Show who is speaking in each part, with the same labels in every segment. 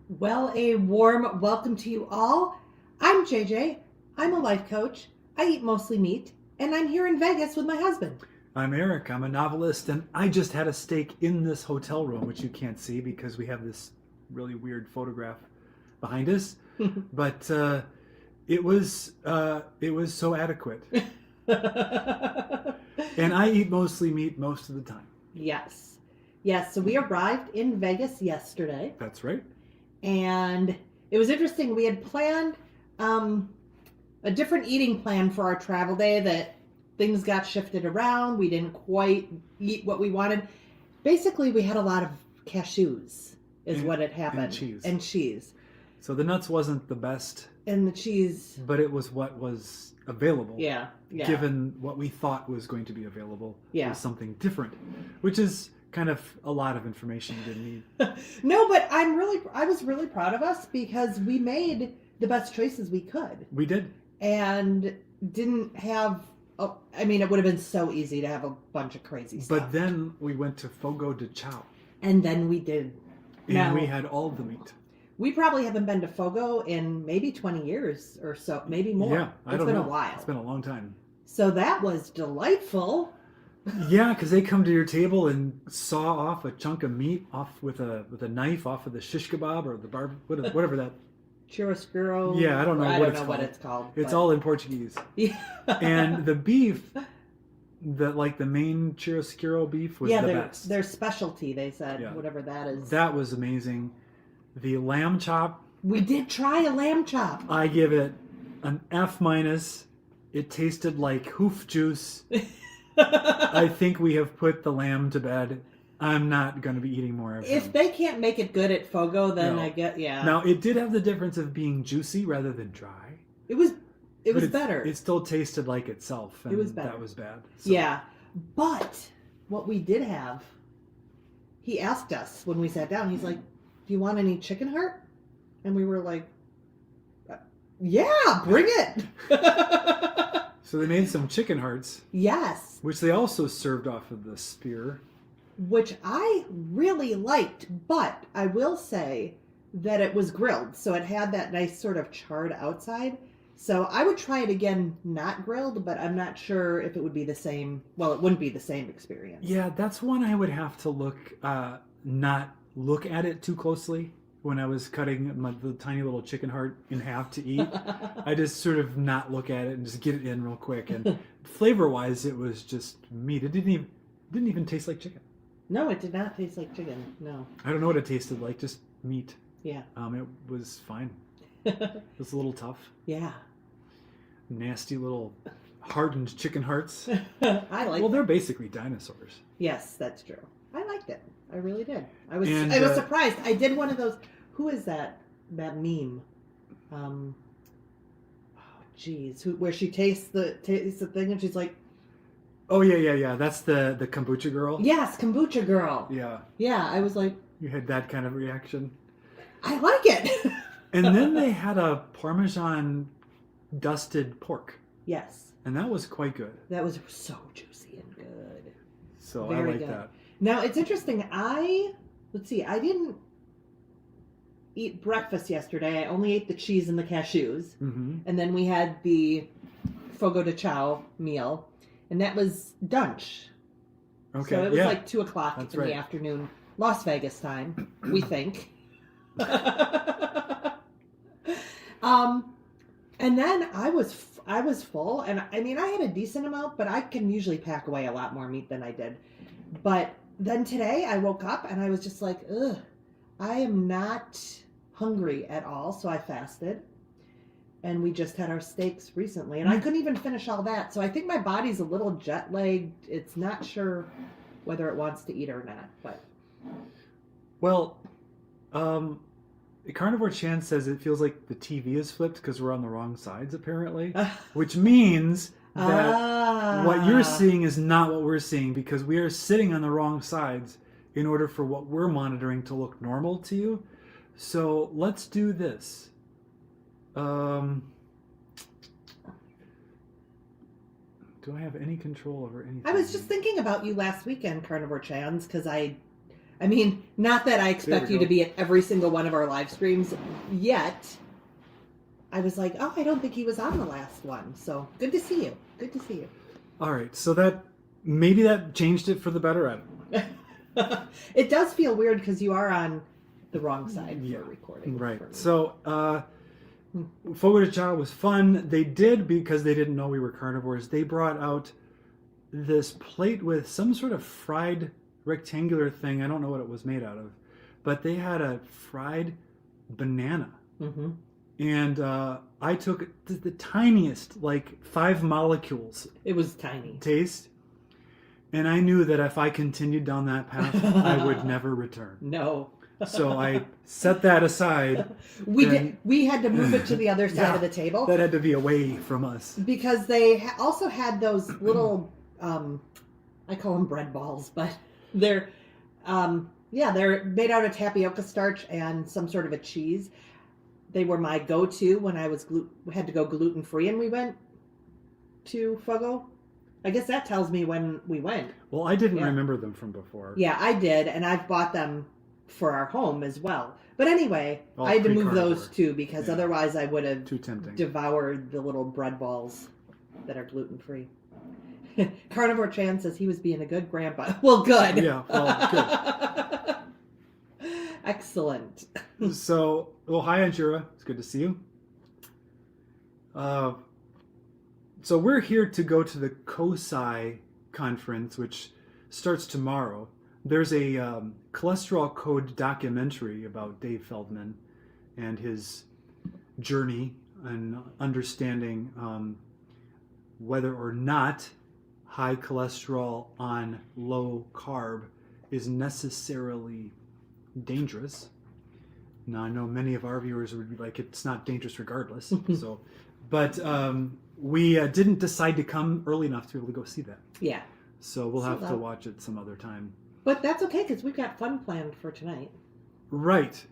Speaker 1: Well, a warm welcome to you all. I'm JJ. I'm a life coach. I eat mostly meat, and I'm here in Vegas with my husband.
Speaker 2: I'm Eric. I'm a novelist, and I just had a steak in this hotel room, which you can't see because we have this really weird photograph behind us. But it was so adequate, and I eat mostly meat most of the time.
Speaker 1: Yes. Yes, so we arrived in Vegas yesterday,
Speaker 2: That's right.
Speaker 1: and it was interesting. We had planned a different eating plan for our travel day that things got shifted around. We didn't quite eat what we wanted. Basically, we had a lot of cashews is what had happened.
Speaker 2: And
Speaker 1: cheese.
Speaker 2: So the nuts wasn't the best,
Speaker 1: And the cheese.
Speaker 2: but it was what was available.
Speaker 1: Yeah.
Speaker 2: Given what we thought was going to be available,
Speaker 1: Yeah.
Speaker 2: was something different, which is kind of a lot of information you didn't need.
Speaker 1: No, but I was really proud of us because we made the best choices we could
Speaker 2: We did.
Speaker 1: and didn't have. I mean, it would have been so easy to have a bunch of crazy stuff.
Speaker 2: But then we went to Fogo de Chao,
Speaker 1: And then we did.
Speaker 2: and
Speaker 1: Now,
Speaker 2: we had all the meat.
Speaker 1: we probably haven't been to Fogo in maybe 20 years or so, maybe more.
Speaker 2: Yeah, I don't know.
Speaker 1: It's been a while.
Speaker 2: It's been a long time.
Speaker 1: So that was delightful.
Speaker 2: Yeah, because they come to your table and saw off a chunk of meat off with a knife off of the shish kebab or the whatever that.
Speaker 1: Churrasquero.
Speaker 2: Yeah, I don't know
Speaker 1: I
Speaker 2: what
Speaker 1: don't
Speaker 2: it's
Speaker 1: know
Speaker 2: called.
Speaker 1: what it's called.
Speaker 2: It's
Speaker 1: but-
Speaker 2: all in Portuguese.
Speaker 1: Yeah.
Speaker 2: And the beef, the main churrasquero beef was the best.
Speaker 1: Their specialty, they said,
Speaker 2: Yeah.
Speaker 1: whatever that is.
Speaker 2: That was amazing. The lamb chop,
Speaker 1: We did try a lamb chop.
Speaker 2: I give it an F minus. It tasted like hoof juice. I think we have put the lamb to bed. I'm not going to be eating more of it.
Speaker 1: If they can't make it good at Fogo, then
Speaker 2: No.
Speaker 1: I get, yeah.
Speaker 2: Now, it did have the difference of being juicy rather than dry.
Speaker 1: It was
Speaker 2: But
Speaker 1: better.
Speaker 2: It still tasted like itself, and
Speaker 1: It was better.
Speaker 2: that was bad. So,
Speaker 1: Yeah. But what we did have, he asked us when we sat down, he's like, do you want any chicken heart? And we were like, yeah, bring it.
Speaker 2: So they made some chicken hearts,
Speaker 1: Yes.
Speaker 2: which they also served off of the spear.
Speaker 1: Which I really liked, but I will say that it was grilled, so it had that nice sort of charred outside. So I would try it again, not grilled, but I'm not sure if it would be the same. Well, it wouldn't be the same experience.
Speaker 2: Yeah, that's one I would have to not look at it too closely when I was cutting the tiny little chicken heart in half to eat. I just sort of not look at it and just get it in real quick. And flavor-wise, it was just meat. It didn't even taste like chicken.
Speaker 1: No, it did not taste like chicken. No.
Speaker 2: I don't know what it tasted like, just meat.
Speaker 1: Yeah.
Speaker 2: It was fine. It was a little tough.
Speaker 1: Yeah.
Speaker 2: Nasty little hardened chicken hearts.
Speaker 1: I like.
Speaker 2: Well, they're basically dinosaurs.
Speaker 1: Yes, that's true. I liked it. I really did. I was
Speaker 2: And,
Speaker 1: surprised. I did one of those. Who is that meme? Oh, geez. Where she tastes the thing and she's like,
Speaker 2: Oh yeah. That's the kombucha girl.
Speaker 1: yes, kombucha girl.
Speaker 2: Yeah.
Speaker 1: Yeah, I was like,
Speaker 2: You had that kind of reaction.
Speaker 1: I like it.
Speaker 2: And then they had a Parmesan dusted pork,
Speaker 1: Yes,
Speaker 2: and that was quite good.
Speaker 1: that was so juicy and good.
Speaker 2: So
Speaker 1: Very
Speaker 2: I like
Speaker 1: good.
Speaker 2: that.
Speaker 1: Now it's interesting. Let's see. I didn't eat breakfast yesterday. I only ate the cheese and the cashews,
Speaker 2: Mm-hmm.
Speaker 1: and then we had the Fogo de Chao meal, and that was lunch.
Speaker 2: Okay.
Speaker 1: So it was
Speaker 2: yeah.
Speaker 1: like 2:00
Speaker 2: That's
Speaker 1: in
Speaker 2: right.
Speaker 1: the afternoon, Las Vegas time, we think. And then I was full, and I mean I had a decent amount, but I can usually pack away a lot more meat than I did. But then today I woke up and I was just like, ugh, I am not hungry at all, so I fasted. And we just had our steaks recently, and I couldn't even finish all that. So I think my body's a little jet lagged. It's not sure whether it wants to eat or not. But
Speaker 2: Well, Carnivore Chan says it feels like the TV is flipped because we're on the wrong sides, apparently. Which means that what you're seeing is not what we're seeing because we are sitting on the wrong sides in order for what we're monitoring to look normal to you. So let's do this. Do I have any control over anything?
Speaker 1: I was just thinking about you last weekend, Carnivore Chans, because I I mean, not that I expect
Speaker 2: we
Speaker 1: you
Speaker 2: go.
Speaker 1: to be at every single one of our live streams yet. I was like, oh, I don't think he was on the last one. So good to see you. Good to see you.
Speaker 2: All right, so that maybe that changed it for the better. I don't know.
Speaker 1: It does feel weird because you are on the wrong side for recording.
Speaker 2: Right. So, Fogo de Chao was fun. They did, because they didn't know we were carnivores, they brought out this plate with some sort of fried rectangular thing. I don't know what it was made out of, but they had a fried banana.
Speaker 1: Mm-hmm.
Speaker 2: And I took the tiniest, like 5 molecules.
Speaker 1: It was tiny.
Speaker 2: Taste. And I knew that if I continued down that path, I would never return.
Speaker 1: No.
Speaker 2: So I set that aside.
Speaker 1: We had to move it to the other side of the table.
Speaker 2: That had to be away from us.
Speaker 1: Because they also had those little, I call them bread balls, but they're made out of tapioca starch and some sort of a cheese. They were my go-to when I was had to go gluten-free, and we went to Fogo. I guess that tells me when we went.
Speaker 2: Well, I didn't remember them from before.
Speaker 1: Yeah, I did, and I've bought them for our home as well. But anyway, I had to move those too, because otherwise I would have devoured the little bread balls that are gluten-free. Carnivore Chan says he was being a good grandpa. Well, good.
Speaker 2: Yeah, well, good.
Speaker 1: Excellent.
Speaker 2: So, hi, Anjura. It's good to see you. So we're here to go to the CoSci conference, which starts tomorrow. There's a cholesterol code documentary about Dave Feldman and his journey and understanding whether or not high cholesterol on low carb is necessarily dangerous. Now, I know many of our viewers would be like, it's not dangerous regardless. But we didn't decide to come early enough to be able to go see that.
Speaker 1: Yeah.
Speaker 2: So we'll have to watch it some other time.
Speaker 1: But that's okay, because we've got fun planned for tonight.
Speaker 2: Right.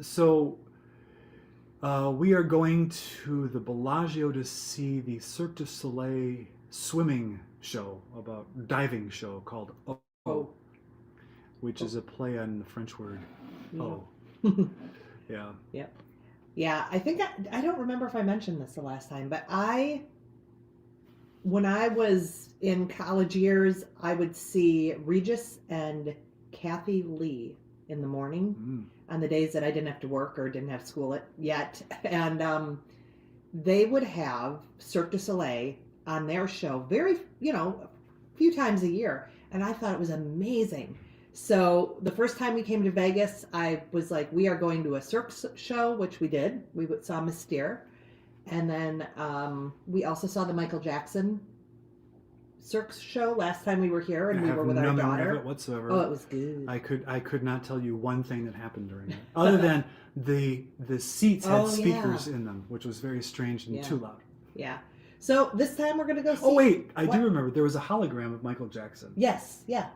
Speaker 2: So we are going to the Bellagio to see the Cirque du Soleil swimming show, diving show called O, which is a play on the French word O. Yeah.
Speaker 1: Yep. Yeah, I think I don't remember if I mentioned this the last time, but when I was in college years, I would see Regis and Kathy Lee in the morning on the days that I didn't have to work or didn't have school yet. And they would have Cirque du Soleil on their show a few times a year. And I thought it was amazing. So the first time we came to Vegas, I was like, we are going to a Cirque show, which we did. We saw Mystere. And then we also saw the Michael Jackson Cirque show last time we were here, and we were with our daughter. I have no memory of it
Speaker 2: whatsoever.
Speaker 1: Oh, it was good.
Speaker 2: I could not tell you one thing that happened during it, other than the seats had speakers in them, which was very strange and too loud.
Speaker 1: Yeah. So this time we're going to go see...
Speaker 2: Oh, wait. I do remember. There was a hologram of Michael Jackson.
Speaker 1: Yes. Yeah.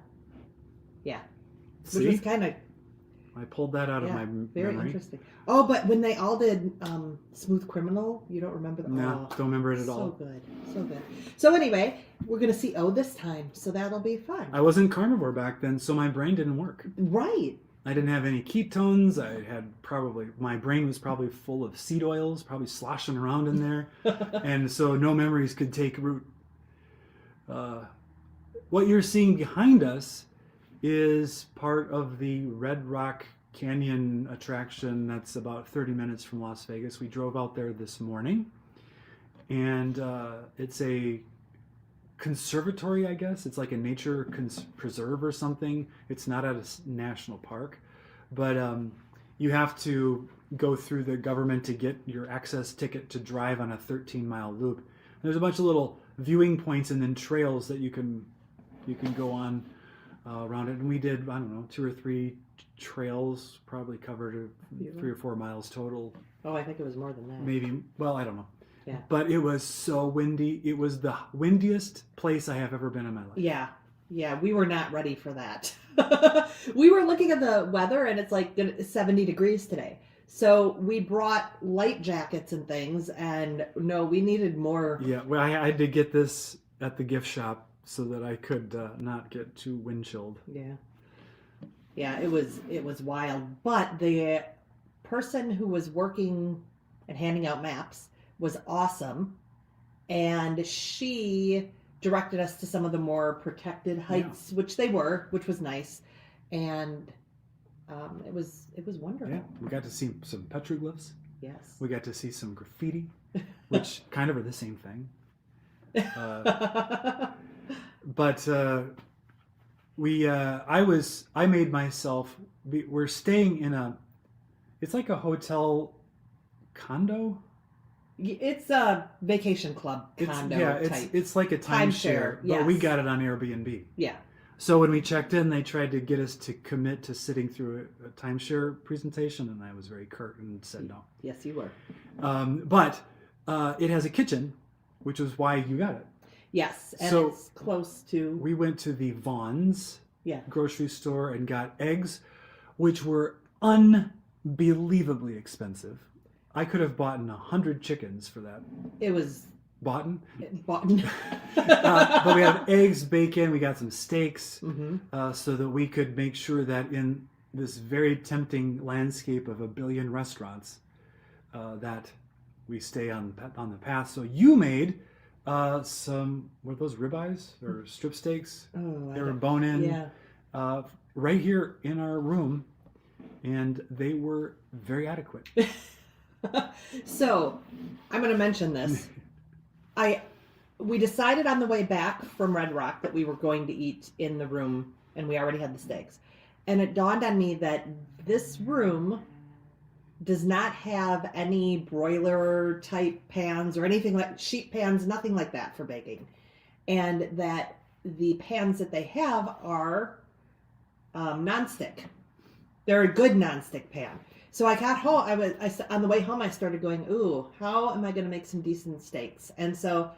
Speaker 1: Yeah.
Speaker 2: See?
Speaker 1: Which was kind of...
Speaker 2: I pulled that out of my
Speaker 1: very
Speaker 2: memory.
Speaker 1: Interesting. Oh, but when they all did Smooth Criminal, you don't remember that?
Speaker 2: No, don't remember it at all.
Speaker 1: So good. So good. So anyway, we're going to see O this time, so that'll be fun.
Speaker 2: I wasn't carnivore back then, so my brain didn't work.
Speaker 1: Right.
Speaker 2: I didn't have any ketones. My brain was probably full of seed oils, probably sloshing around in there. And so no memories could take root. What you're seeing behind us is part of the Red Rock Canyon attraction that's about 30 minutes from Las Vegas. We drove out there this morning, and it's a conservatory, I guess. It's like a nature preserve or something. It's not at a national park, but you have to go through the government to get your access ticket to drive on a 13-mile loop. There's a bunch of little viewing points and then trails that you can go on around it. And we did, I don't know, 2 or 3 trails, probably covered 3 or 4 miles total.
Speaker 1: Oh, I think it was more than that.
Speaker 2: Maybe, well, I don't know.
Speaker 1: Yeah.
Speaker 2: But it was so windy. It was the windiest place I have ever been in my life.
Speaker 1: Yeah. Yeah, we were not ready for that. We were looking at the weather, and it's like 70 degrees today. So we brought light jackets and things, and no, we needed more.
Speaker 2: Yeah, well, I had to get this at the gift shop so that I could not get too wind chilled.
Speaker 1: Yeah. Yeah, it was wild. But the person who was working and handing out maps was awesome, and she directed us to some of the more protected heights, which they were, which was nice, and it was wonderful.
Speaker 2: Yeah, we got to see some petroglyphs.
Speaker 1: Yes,
Speaker 2: we got to see some graffiti, which kind of are the same thing. But I made myself. We're staying in it's like a hotel condo.
Speaker 1: It's a vacation club condo type.
Speaker 2: It's like a timeshare, but
Speaker 1: yes.
Speaker 2: we got it on Airbnb.
Speaker 1: Yeah.
Speaker 2: So when we checked in, they tried to get us to commit to sitting through a timeshare presentation, and I was very curt and said no.
Speaker 1: Yes, you were.
Speaker 2: But it has a kitchen, which is why you got it.
Speaker 1: Yes, and
Speaker 2: so
Speaker 1: it's close to...
Speaker 2: We went to the Vaughn's grocery store and got eggs, which were unbelievably expensive. I could have bought 100 chickens for that.
Speaker 1: It was...
Speaker 2: Bought.
Speaker 1: But
Speaker 2: we had eggs, bacon, we got some steaks, so that we could make sure that in this very tempting landscape of a billion restaurants, that we stay on the path. So you made some, were those ribeyes or strip steaks?
Speaker 1: Oh,
Speaker 2: they were bone-in, right here in our room, and they were very adequate.
Speaker 1: So, I'm going to mention this. We decided on the way back from Red Rock that we were going to eat in the room, and we already had the steaks. And it dawned on me that this room does not have any broiler type pans or anything like sheet pans, nothing like that for baking. And that the pans that they have are nonstick. They're a good nonstick pan. So I got home. On the way home, I started going, ooh, how am I going to make some decent steaks? And so,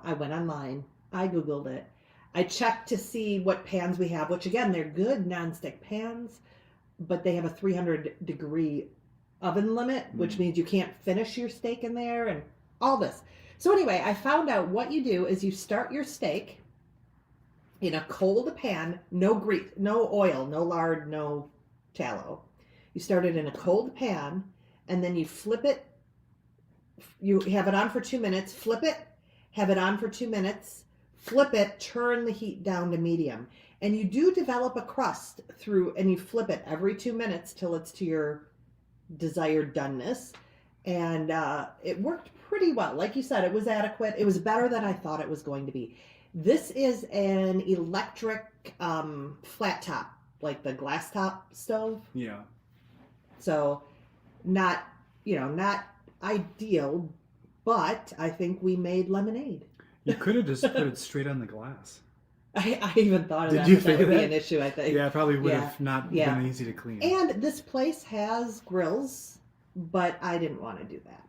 Speaker 1: I went online. I Googled it. I checked to see what pans we have, which again, they're good nonstick pans, but they have a 300-degree oven limit, which means you can't finish your steak in there and all this. So anyway, I found out what you do is you start your steak in a cold pan, no grease, no oil, no lard, no tallow. You start it in a cold pan, and then you flip it. You have it on for 2 minutes, flip it, have it on for 2 minutes, flip it, turn the heat down to medium. And you do develop a crust and you flip it every 2 minutes till it's to your desired doneness. And it worked pretty well. Like you said, it was adequate. It was better than I thought it was going to be. This is an electric flat top, like the glass top stove.
Speaker 2: Yeah.
Speaker 1: So not ideal, but I think we made lemonade.
Speaker 2: You could have just put it straight on the glass.
Speaker 1: I even thought of that.
Speaker 2: Did you think
Speaker 1: that would
Speaker 2: of that?
Speaker 1: be an issue, I think.
Speaker 2: Yeah, it probably would have not been easy to clean.
Speaker 1: And this place has grills, but I didn't want to do that.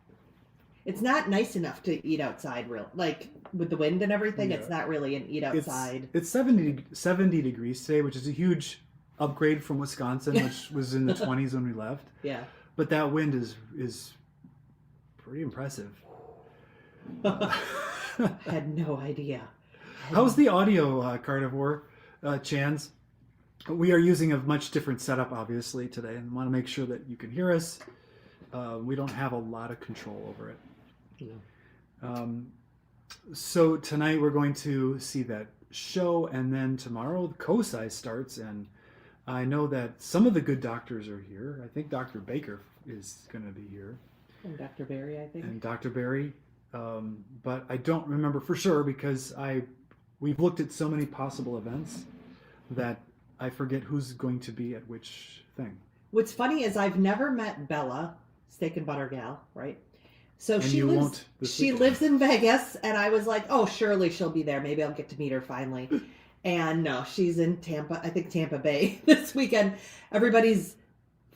Speaker 1: It's not nice enough to eat outside, like with the wind and everything. Yeah. It's not really an eat outside.
Speaker 2: It's 70 degrees today, which is a huge upgrade from Wisconsin, which was in the 20s when we left.
Speaker 1: Yeah.
Speaker 2: But that wind is pretty impressive.
Speaker 1: I had no idea.
Speaker 2: How's the audio, Carnivore, Chans? We are using a much different setup, obviously, today, and want to make sure that you can hear us. We don't have a lot of control over it.
Speaker 1: Yeah.
Speaker 2: So tonight we're going to see that show, and then tomorrow the CoSci starts, and I know that some of the good doctors are here. I think Dr. Baker is going to be here.
Speaker 1: And Dr. Berry, I think.
Speaker 2: And Dr. Berry. But I don't remember for sure because we've looked at so many possible events that I forget who's going to be at which thing.
Speaker 1: What's funny is I've never met Bella, Steak and Butter gal, right? So
Speaker 2: and
Speaker 1: she lives in Vegas, and I was like, oh, surely she'll be there. Maybe I'll get to meet her finally. And no, she's in Tampa, I think Tampa Bay this weekend. Everybody's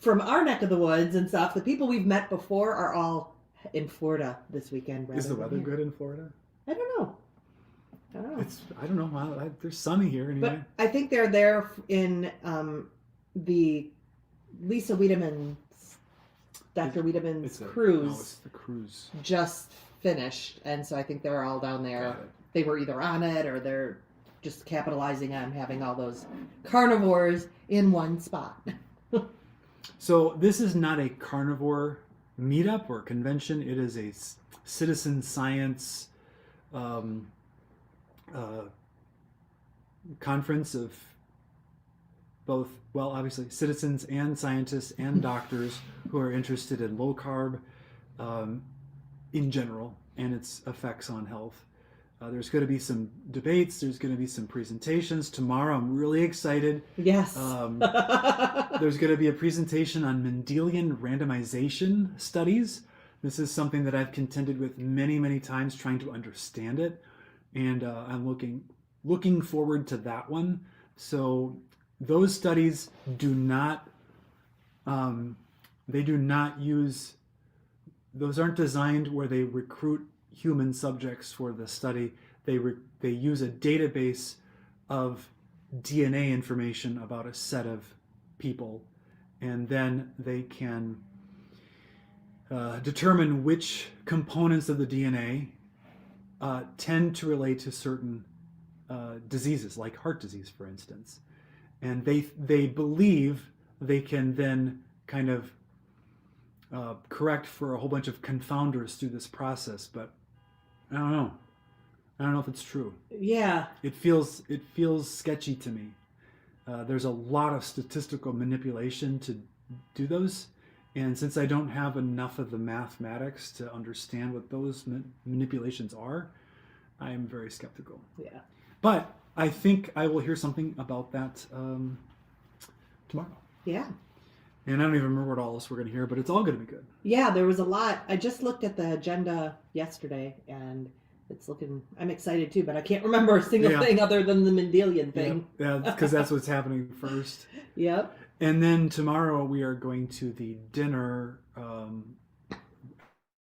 Speaker 1: from our neck of the woods and stuff. The people we've met before are all in Florida this weekend.
Speaker 2: Is the weather good in Florida?
Speaker 1: I don't know.
Speaker 2: I don't know. Well, there's sunny here anyway.
Speaker 1: But I think they're there in the Lisa Wiedemann's, Dr. Wiedemann's cruise.
Speaker 2: No, it's the cruise.
Speaker 1: Just finished, and so I think they're all down there. They were either on it or they're just capitalizing on having all those carnivores in one spot.
Speaker 2: So this is not a carnivore meetup or convention. It is a citizen science conference of both, well, obviously citizens and scientists and doctors who are interested in low carb in general and its effects on health. There's going to be some debates. There's going to be some presentations. Tomorrow, I'm really excited.
Speaker 1: Yes.
Speaker 2: There's going to be a presentation on Mendelian randomization studies. This is something that I've contended with many, many times trying to understand it. And I'm looking forward to that one. So those studies do not, those aren't designed where they recruit human subjects for the study. They use a database of DNA information about a set of people, and then they can determine which components of the DNA tend to relate to certain diseases, like heart disease, for instance. And they believe they can then kind of correct for a whole bunch of confounders through this process, but I don't know. I don't know if it's true.
Speaker 1: Yeah.
Speaker 2: It feels sketchy to me. There's a lot of statistical manipulation to do those, and since I don't have enough of the mathematics to understand what those manipulations are, I am very skeptical.
Speaker 1: Yeah.
Speaker 2: But I think I will hear something about that tomorrow.
Speaker 1: Yeah.
Speaker 2: And I don't even remember what all else we're going to hear, but it's all going to be good.
Speaker 1: Yeah, there was a lot. I just looked at the agenda yesterday, and I'm excited too, but I can't remember a single thing other than the Mendelian thing.
Speaker 2: Yeah, because that's what's happening first.
Speaker 1: Yep.
Speaker 2: And then tomorrow we are going to the dinner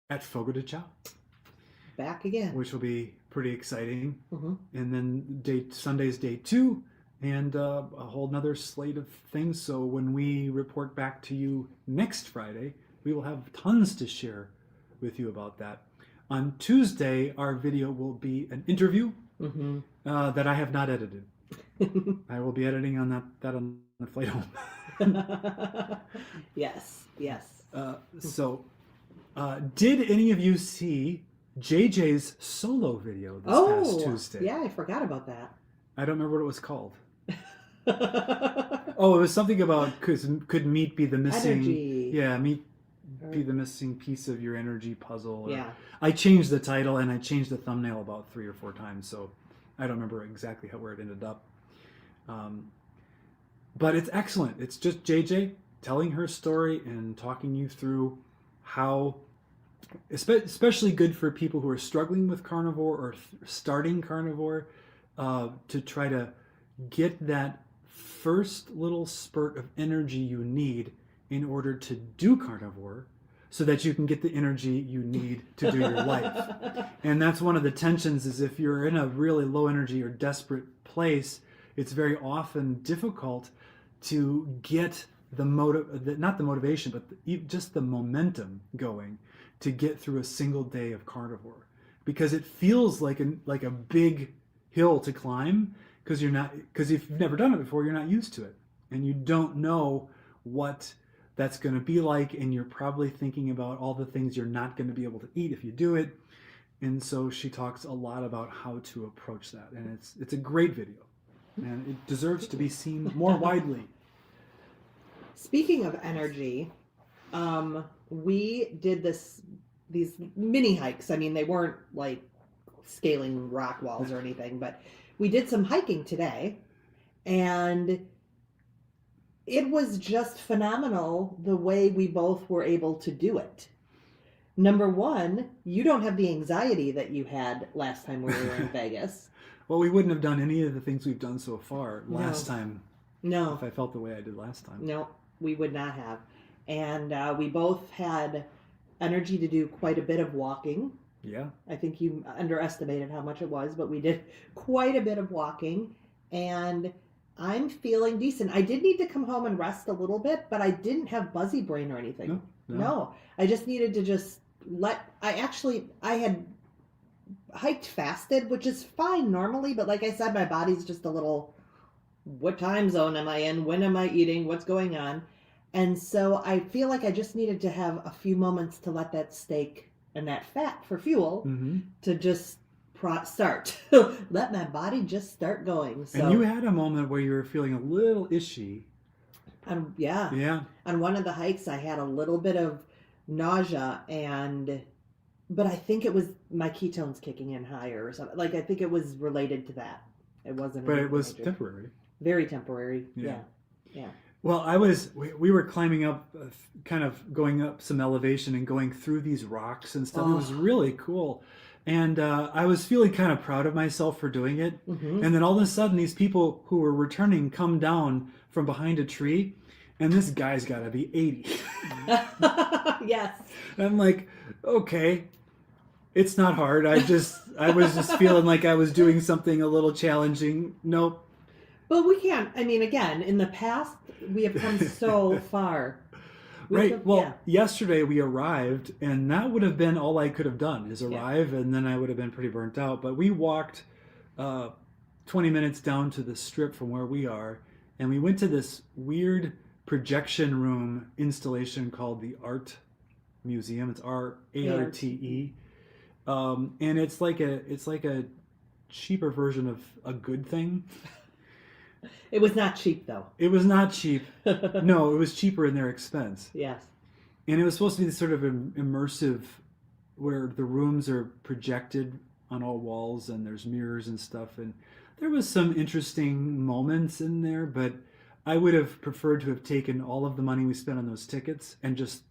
Speaker 2: at Fogo de Chao.
Speaker 1: Back again.
Speaker 2: Which will be pretty exciting.
Speaker 1: Mm-hmm.
Speaker 2: And then Sunday's day 2. And a whole nother slate of things. So when we report back to you next Friday, we will have tons to share with you about that. On Tuesday, our video will be an interview that I have not edited. I will be editing on that on the flight home.
Speaker 1: Yes.
Speaker 2: So, did any of you see JJ's solo video this past Tuesday?
Speaker 1: Yeah, I forgot about that.
Speaker 2: I don't remember what it was called. It was something about could meat be the missing
Speaker 1: energy.
Speaker 2: Yeah, meat be the missing piece of your energy puzzle.
Speaker 1: Yeah.
Speaker 2: I changed the title and I changed the thumbnail about 3 or 4 times, so I don't remember exactly where it ended up. But it's excellent. It's just JJ telling her story and talking you through how, especially good for people who are struggling with carnivore or starting carnivore, to try to get that first little spurt of energy you need in order to do carnivore, so that you can get the energy you need to do your life. And that's one of the tensions, is if you're in a really low energy or desperate place, it's very often difficult to get not the motivation, but just the momentum going to get through a single day of carnivore, because it feels like a big hill to climb, because if you've never done it before, you're not used to it, and you don't know what that's going to be like, and you're probably thinking about all the things you're not going to be able to eat if you do it. And so she talks a lot about how to approach that, and it's a great video, and it deserves to be seen more widely.
Speaker 1: Speaking of energy, we did these mini hikes. I mean, they weren't like scaling rock walls or anything, but we did some hiking today, and it was just phenomenal the way we both were able to do it. Number one, you don't have the anxiety that you had last time we were in Vegas.
Speaker 2: Well, we wouldn't have done any of the things we've done so far last time.
Speaker 1: No.
Speaker 2: If I felt the way I did last time.
Speaker 1: No, we would not have. And we both had energy to do quite a bit of walking.
Speaker 2: Yeah.
Speaker 1: I think you underestimated how much it was, but we did quite a bit of walking, and I'm feeling decent. I did need to come home and rest a little bit, but I didn't have buzzy brain or anything. No. I just needed to just I hiked fasted, which is fine normally, but like I said, my body's just a little, what time zone am I in? When am I eating? What's going on? And so I feel like I just needed to have a few moments to let that steak and that fat for fuel to just start. Let my body just start going. So,
Speaker 2: and you had a moment where you were feeling a little ishy.
Speaker 1: Yeah. On one of the hikes, I had a little bit of nausea, but I think it was my ketones kicking in higher or something. Like, I think it was related to that. It wasn't.
Speaker 2: But it was temporary.
Speaker 1: Very temporary. Yeah.
Speaker 2: Well, we were climbing up, kind of going up some elevation and going through these rocks and stuff. It was really cool. And I was feeling kind of proud of myself for doing it. And then all of a sudden, these people who were returning come down from behind a tree. And this guy's got to be 80.
Speaker 1: Yes.
Speaker 2: And I'm like, okay, it's not hard. I was just feeling like I was doing something a little challenging. Nope.
Speaker 1: But we can't. I mean, again, in the past, we have come so far.
Speaker 2: Yesterday we arrived, and that would have been all I could have done is arrive, and then I would have been pretty burnt out. But we walked 20 minutes down to the strip from where we are, and we went to this weird projection room installation called the Art Museum. It's ARTE, and it's like a cheaper version of a good thing.
Speaker 1: It was not cheap, though.
Speaker 2: It was not cheap. No, it was cheaper in their expense.
Speaker 1: Yes.
Speaker 2: And it was supposed to be this sort of immersive, where the rooms are projected on all walls and there's mirrors and stuff. And there was some interesting moments in there, but I would have preferred to have taken all of the money we spent on those tickets and just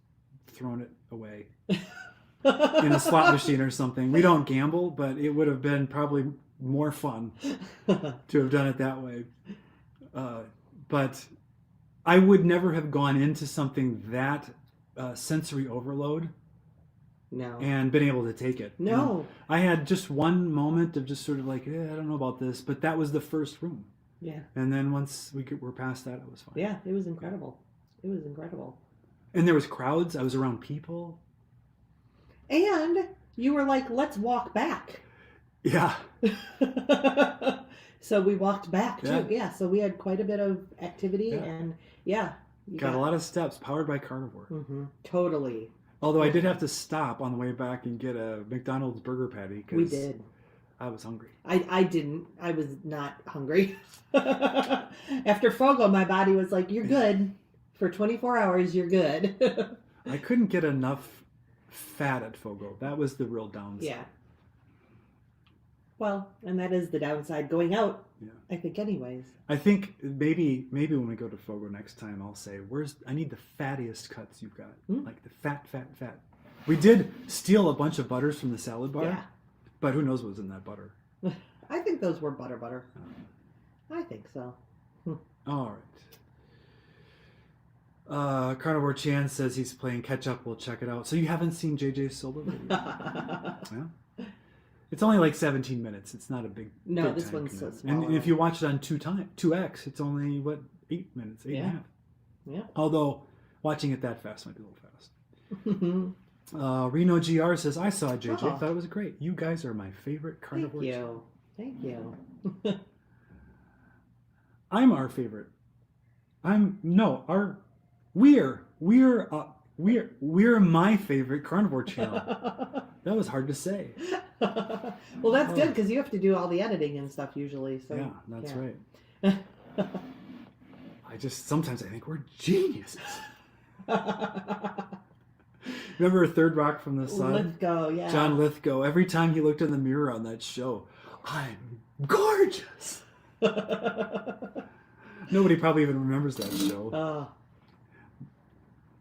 Speaker 2: thrown it away in a slot machine or something. We don't gamble, but it would have been probably more fun to have done it that way. But I would never have gone into something that sensory overload and been able to take it.
Speaker 1: No.
Speaker 2: You know, I had just one moment of just sort of like, I don't know about this, but that was the first room.
Speaker 1: Yeah.
Speaker 2: And then once we're past that, it was fine.
Speaker 1: Yeah, it was incredible. It was incredible.
Speaker 2: And there was crowds. I was around people.
Speaker 1: And you were like, let's walk back.
Speaker 2: Yeah.
Speaker 1: So we walked back too. Yeah. So we had quite a bit of activity and got
Speaker 2: a lot of steps powered by Carnivore.
Speaker 1: Totally.
Speaker 2: Although I did have to stop on the way back and get a McDonald's burger patty.
Speaker 1: We did.
Speaker 2: I was hungry.
Speaker 1: I didn't. I was not hungry. After Fogo, my body was like, you're good. For 24 hours, you're good.
Speaker 2: I couldn't get enough fat at Fogo. That was the real downside.
Speaker 1: Yeah. Well, and that is the downside going out, I think, anyways.
Speaker 2: I think maybe when we go to Fogo next time, I'll say, I need the fattiest cuts you've got. Like the fat. We did steal a bunch of butters from the salad bar. Yeah. But who knows what was in that butter?
Speaker 1: I think those were butter. I think so.
Speaker 2: All right. Carnivore Chan says he's playing catch up. We'll check it out. So you haven't seen JJ Solo? Yeah. It's only like 17 minutes. It's not a big.
Speaker 1: No,
Speaker 2: big
Speaker 1: this
Speaker 2: time
Speaker 1: one's
Speaker 2: commitment.
Speaker 1: so small.
Speaker 2: And if you watch it on 2x, it's only 8 minutes, 8.5.
Speaker 1: Yeah.
Speaker 2: Although watching it that fast might be a little fast. Reno GR says, I saw it, JJ. Thought it was great. You guys are my favorite carnivore.
Speaker 1: Thank you.
Speaker 2: I'm our favorite. We're my favorite carnivore channel. That was hard to say.
Speaker 1: Well, that's good because you have to do all the editing and stuff usually. So
Speaker 2: yeah, that's right. Sometimes I think we're geniuses. Remember Third Rock from the Sun?
Speaker 1: Lithgow, yeah.
Speaker 2: John Lithgow. Every time he looked in the mirror on that show, I'm gorgeous. Nobody probably even remembers that show.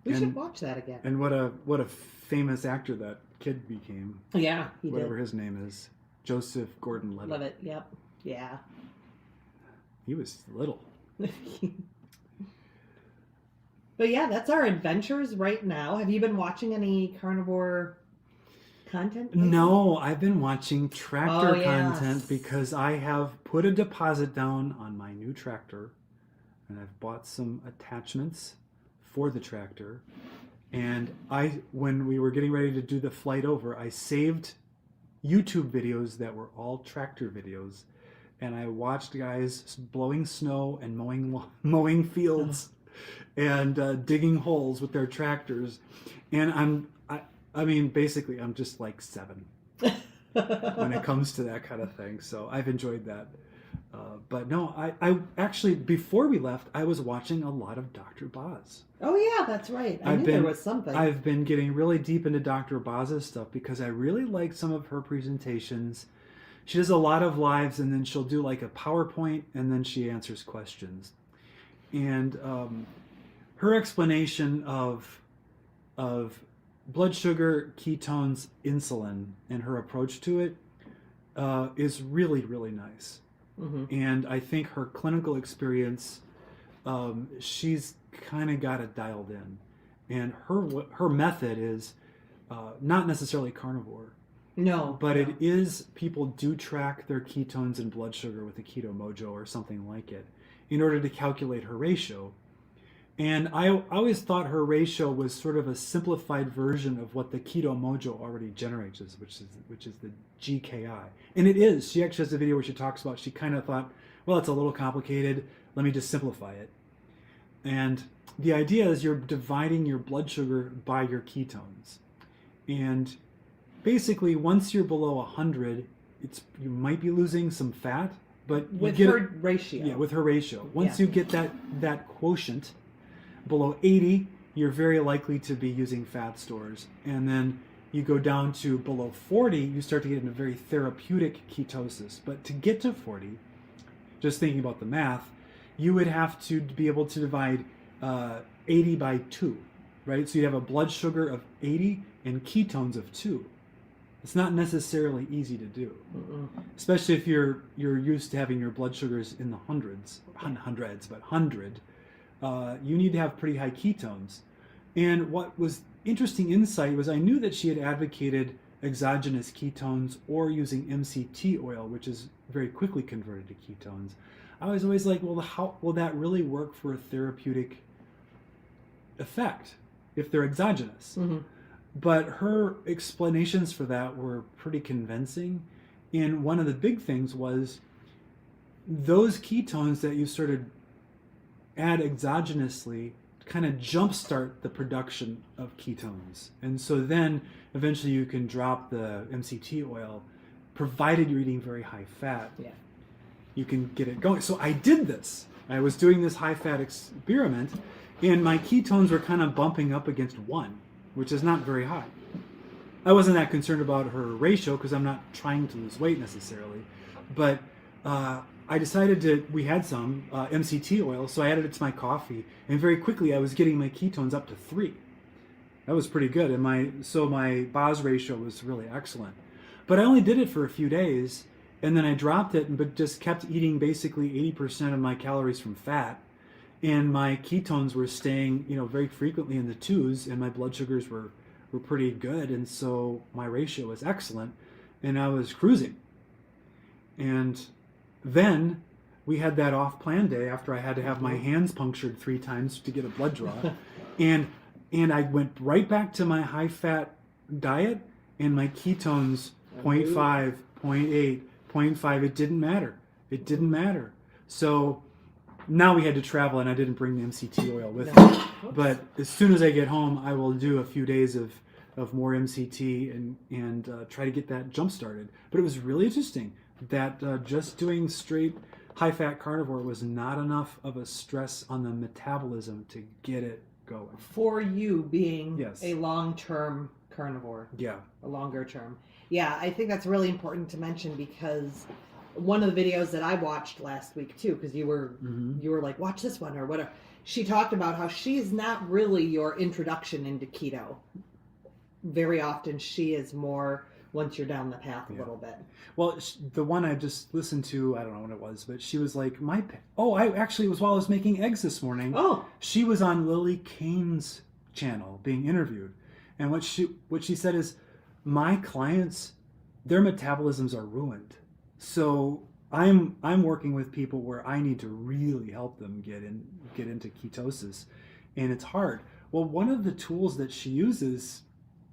Speaker 1: We should watch that again.
Speaker 2: And what a famous actor that kid became.
Speaker 1: Yeah,
Speaker 2: whatever his name is, Joseph Gordon-Levitt.
Speaker 1: Levitt. Yep. Yeah.
Speaker 2: He was little.
Speaker 1: But yeah, that's our adventures right now. Have you been watching any carnivore content?
Speaker 2: No, I've been watching tractor content because I have put a deposit down on my new tractor and I've bought some attachments for the tractor. And when we were getting ready to do the flight over, I saved YouTube videos that were all tractor videos, and I watched guys blowing snow and mowing fields and digging holes with their tractors, and I mean, basically, I'm just like 7 when it comes to that kind of thing. So I've enjoyed that. But no, I actually, before we left, I was watching a lot of Dr. Boz.
Speaker 1: Oh yeah, that's right. I knew there was something.
Speaker 2: I've been getting really deep into Dr. Boz's stuff because I really like some of her presentations. She does a lot of lives, and then she'll do like a PowerPoint, and then she answers questions. And her explanation of blood sugar, ketones, insulin, and her approach to it is really, really nice. Mm-hmm. And I think her clinical experience, she's kind of got it dialed in. And her method is not necessarily carnivore.
Speaker 1: No.
Speaker 2: But it is, people do track their ketones and blood sugar with a Keto Mojo or something like it in order to calculate her ratio. And I always thought her ratio was sort of a simplified version of what the Keto Mojo already generates, which is the GKI. And it is. She actually has a video where she talks about, she kind of thought, well, it's a little complicated. Let me just simplify it. And the idea is you're dividing your blood sugar by your ketones. And basically, once you're below 100, you might be losing some fat, but
Speaker 1: with her ratio.
Speaker 2: Yeah, with her ratio. Once you get that quotient below 80, you're very likely to be using fat stores. And then you go down to below 40, you start to get into very therapeutic ketosis. But to get to 40, just thinking about the math, you would have to be able to divide 80 by 2, right? So you'd have a blood sugar of 80 and ketones of 2. It's not necessarily easy to do, especially if you're used to having your blood sugars in the hundreds, but 100. You need to have pretty high ketones. And what was interesting insight was I knew that she had advocated exogenous ketones or using MCT oil, which is very quickly converted to ketones. I was always like, well, how will that really work for a therapeutic effect if they're exogenous? Mm-hmm. But her explanations for that were pretty convincing. And one of the big things was those ketones that you sort of add exogenously kind of jumpstart the production of ketones. And so then eventually you can drop the MCT oil, provided you're eating very high fat. Yeah. You can get it going. So I did this. I was doing this high fat experiment, and my ketones were kind of bumping up against 1, which is not very high. I wasn't that concerned about her ratio because I'm not trying to lose weight necessarily. But I decided we had some MCT oil, so I added it to my coffee, and very quickly I was getting my ketones up to 3. That was pretty good, and my BOS ratio was really excellent. But I only did it for a few days, and then I dropped it, but just kept eating basically 80% of my calories from fat, and my ketones were staying, very frequently in the 2s, and my blood sugars were pretty good, and so my ratio was excellent, and I was cruising. And then we had that off-plan day after I had to have my hands punctured 3 times to get a blood draw, and I went right back to my high-fat diet, and my ketones 0.5, 0.8, 0.5. It didn't matter. So now we had to travel, and I didn't bring the MCT oil with me. But as soon as I get home, I will do a few days of more MCT and try to get that jump started. But it was really interesting that just doing straight high-fat carnivore was not enough of a stress on the metabolism to get it going.
Speaker 1: For you being a long-term carnivore.
Speaker 2: Yeah.
Speaker 1: A longer term. Yeah, I think that's really important to mention because one of the videos that I watched last week too, because you were like, watch this one or whatever. She talked about how she's not really your introduction into keto. Very often she is more once you're down the path a little bit.
Speaker 2: Well, the one I just listened to, I don't know what it was, but she was like, it was while I was making eggs this morning. Oh. She was on Lily Kane's channel being interviewed. And what she said is, my clients, their metabolisms are ruined. So I'm working with people where I need to really help them get into ketosis, and it's hard. Well, one of the tools that she uses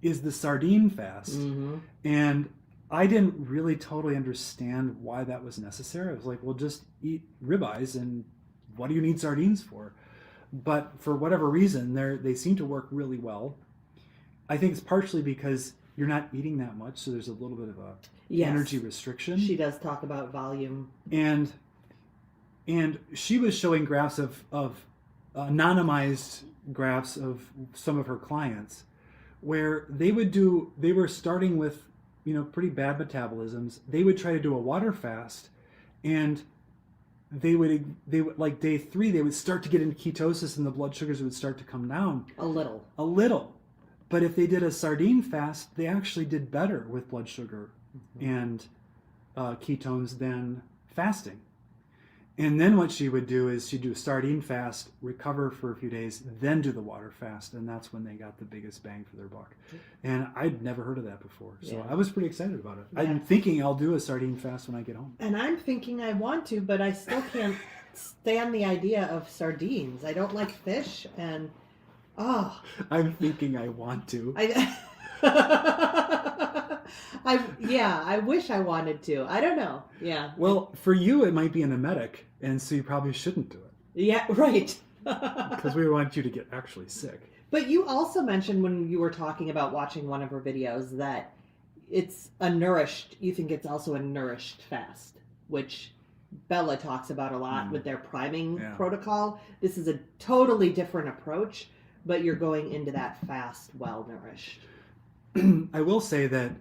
Speaker 2: is the sardine fast, and I didn't really totally understand why that was necessary. I was like, well, just eat ribeyes, and what do you need sardines for? But for whatever reason, they seem to work really well. I think it's partially because you're not eating that much, so there's a little bit of a energy restriction.
Speaker 1: She does talk about volume.
Speaker 2: And she was showing graphs of anonymized graphs of some of her clients where they were starting with, pretty bad metabolisms. They would try to do a water fast, and they would like day 3, they would start to get into ketosis and the blood sugars would start to come down. A little. But if they did a sardine fast, they actually did better with blood sugar and ketones than fasting. And then what she would do is she'd do a sardine fast, recover for a few days, then do the water fast, and that's when they got the biggest bang for their buck. And I'd never heard of that before, so I was pretty excited about it. Yeah. I'm thinking I'll do a sardine fast when I get home.
Speaker 1: And I'm thinking I want to, but I still can't stand the idea of sardines. I don't like fish, and
Speaker 2: I'm thinking I want to.
Speaker 1: I wish I wanted to. I don't know. Yeah.
Speaker 2: Well, for you, it might be an emetic, and so you probably shouldn't do it.
Speaker 1: Yeah, right.
Speaker 2: Because we want you to get actually sick.
Speaker 1: But you also mentioned when you were talking about watching one of her videos that it's a nourished, you think it's also a nourished fast, which Bella talks about a lot with their priming protocol. This is a totally different approach, but you're going into that fast well-nourished.
Speaker 2: I will say that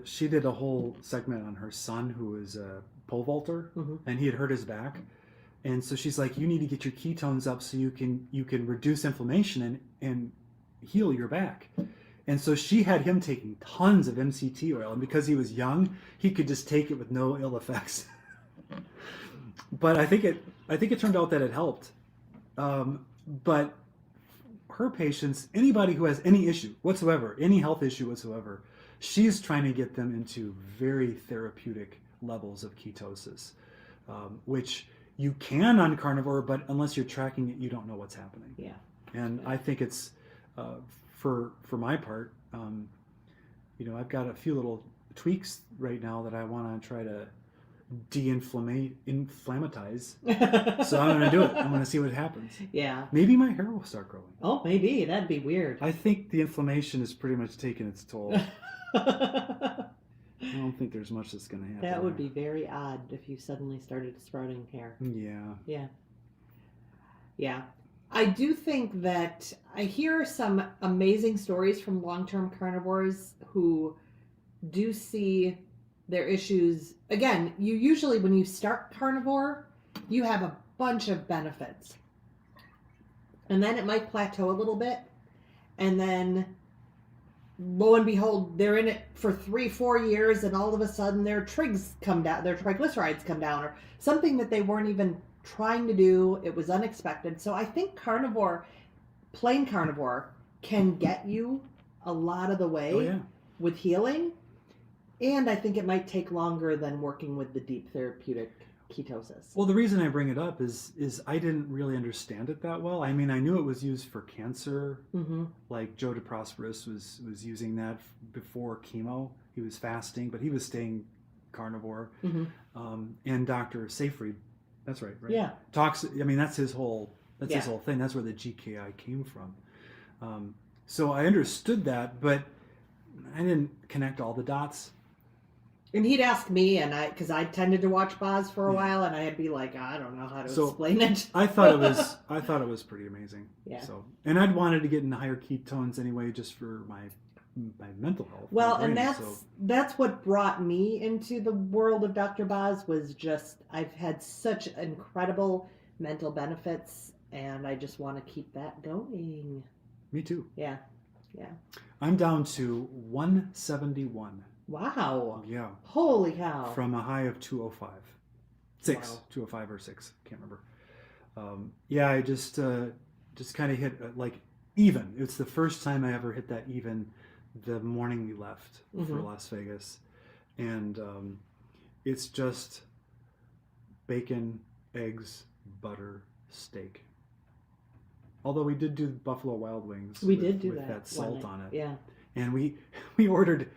Speaker 2: she did a whole segment on her son who is a pole vaulter, and he had hurt his back. And so she's like, you need to get your ketones up so you can reduce inflammation and heal your back. And so she had him taking tons of MCT oil, and because he was young, he could just take it with no ill effects. But I think it turned out that it helped. But her patients, anybody who has any issue whatsoever, any health issue whatsoever, she's trying to get them into very therapeutic levels of ketosis, which you can on carnivore, but unless you're tracking it, you don't know what's happening.
Speaker 1: Yeah.
Speaker 2: And I think it's, for my part, I've got a few little tweaks right now that I want to try to inflammatize. So I'm going to do it. I'm going to see what happens.
Speaker 1: Yeah.
Speaker 2: Maybe my hair will start growing.
Speaker 1: Oh, maybe. That'd be weird.
Speaker 2: I think the inflammation is pretty much taking its toll. I don't think there's much that's going to happen.
Speaker 1: That would be very odd if you suddenly started sprouting hair.
Speaker 2: Yeah.
Speaker 1: Yeah. Yeah. I do think that I hear some amazing stories from long-term carnivores who do see their issues. Again, you usually, when you start carnivore, you have a bunch of benefits. And then it might plateau a little bit. And then, lo and behold, they're in it for 3-4 years, and all of a sudden their trigs come down, their triglycerides come down, or something that they weren't even trying to do. It was unexpected. So I think carnivore, plain carnivore, can get you a lot of the way with healing. And I think it might take longer than working with the deep therapeutic ketosis.
Speaker 2: Well, the reason I bring it up is I didn't really understand it that well. I mean, I knew it was used for cancer. Like Joe DeProsperous was using that before chemo. He was fasting, but he was staying carnivore. And Dr. Seyfried, that's right?
Speaker 1: Yeah.
Speaker 2: Talks. I mean, that's his whole thing. That's where the GKI came from. So I understood that, but I didn't connect all the dots.
Speaker 1: And he'd ask me, and because I tended to watch Boz for a while, and I'd be like, I don't know how to explain it.
Speaker 2: I thought it was pretty amazing.
Speaker 1: Yeah.
Speaker 2: So, and I'd wanted to get into higher ketones anyway, just for my mental health.
Speaker 1: Well, and that's what brought me into the world of Dr. Boz, was just I've had such incredible mental benefits, and I just want to keep that going.
Speaker 2: Me too.
Speaker 1: Yeah. Yeah.
Speaker 2: I'm down to 171.
Speaker 1: Wow.
Speaker 2: Yeah.
Speaker 1: Holy cow.
Speaker 2: From a high of 205. 6. Wow. 205 or 6. Can't remember. I just kind of hit like even. It's the first time I ever hit that even the morning we left for Las Vegas. And it's just bacon, eggs, butter, steak. Although we did do Buffalo Wild Wings.
Speaker 1: We did do
Speaker 2: with that salt on it.
Speaker 1: Yeah.
Speaker 2: And we ordered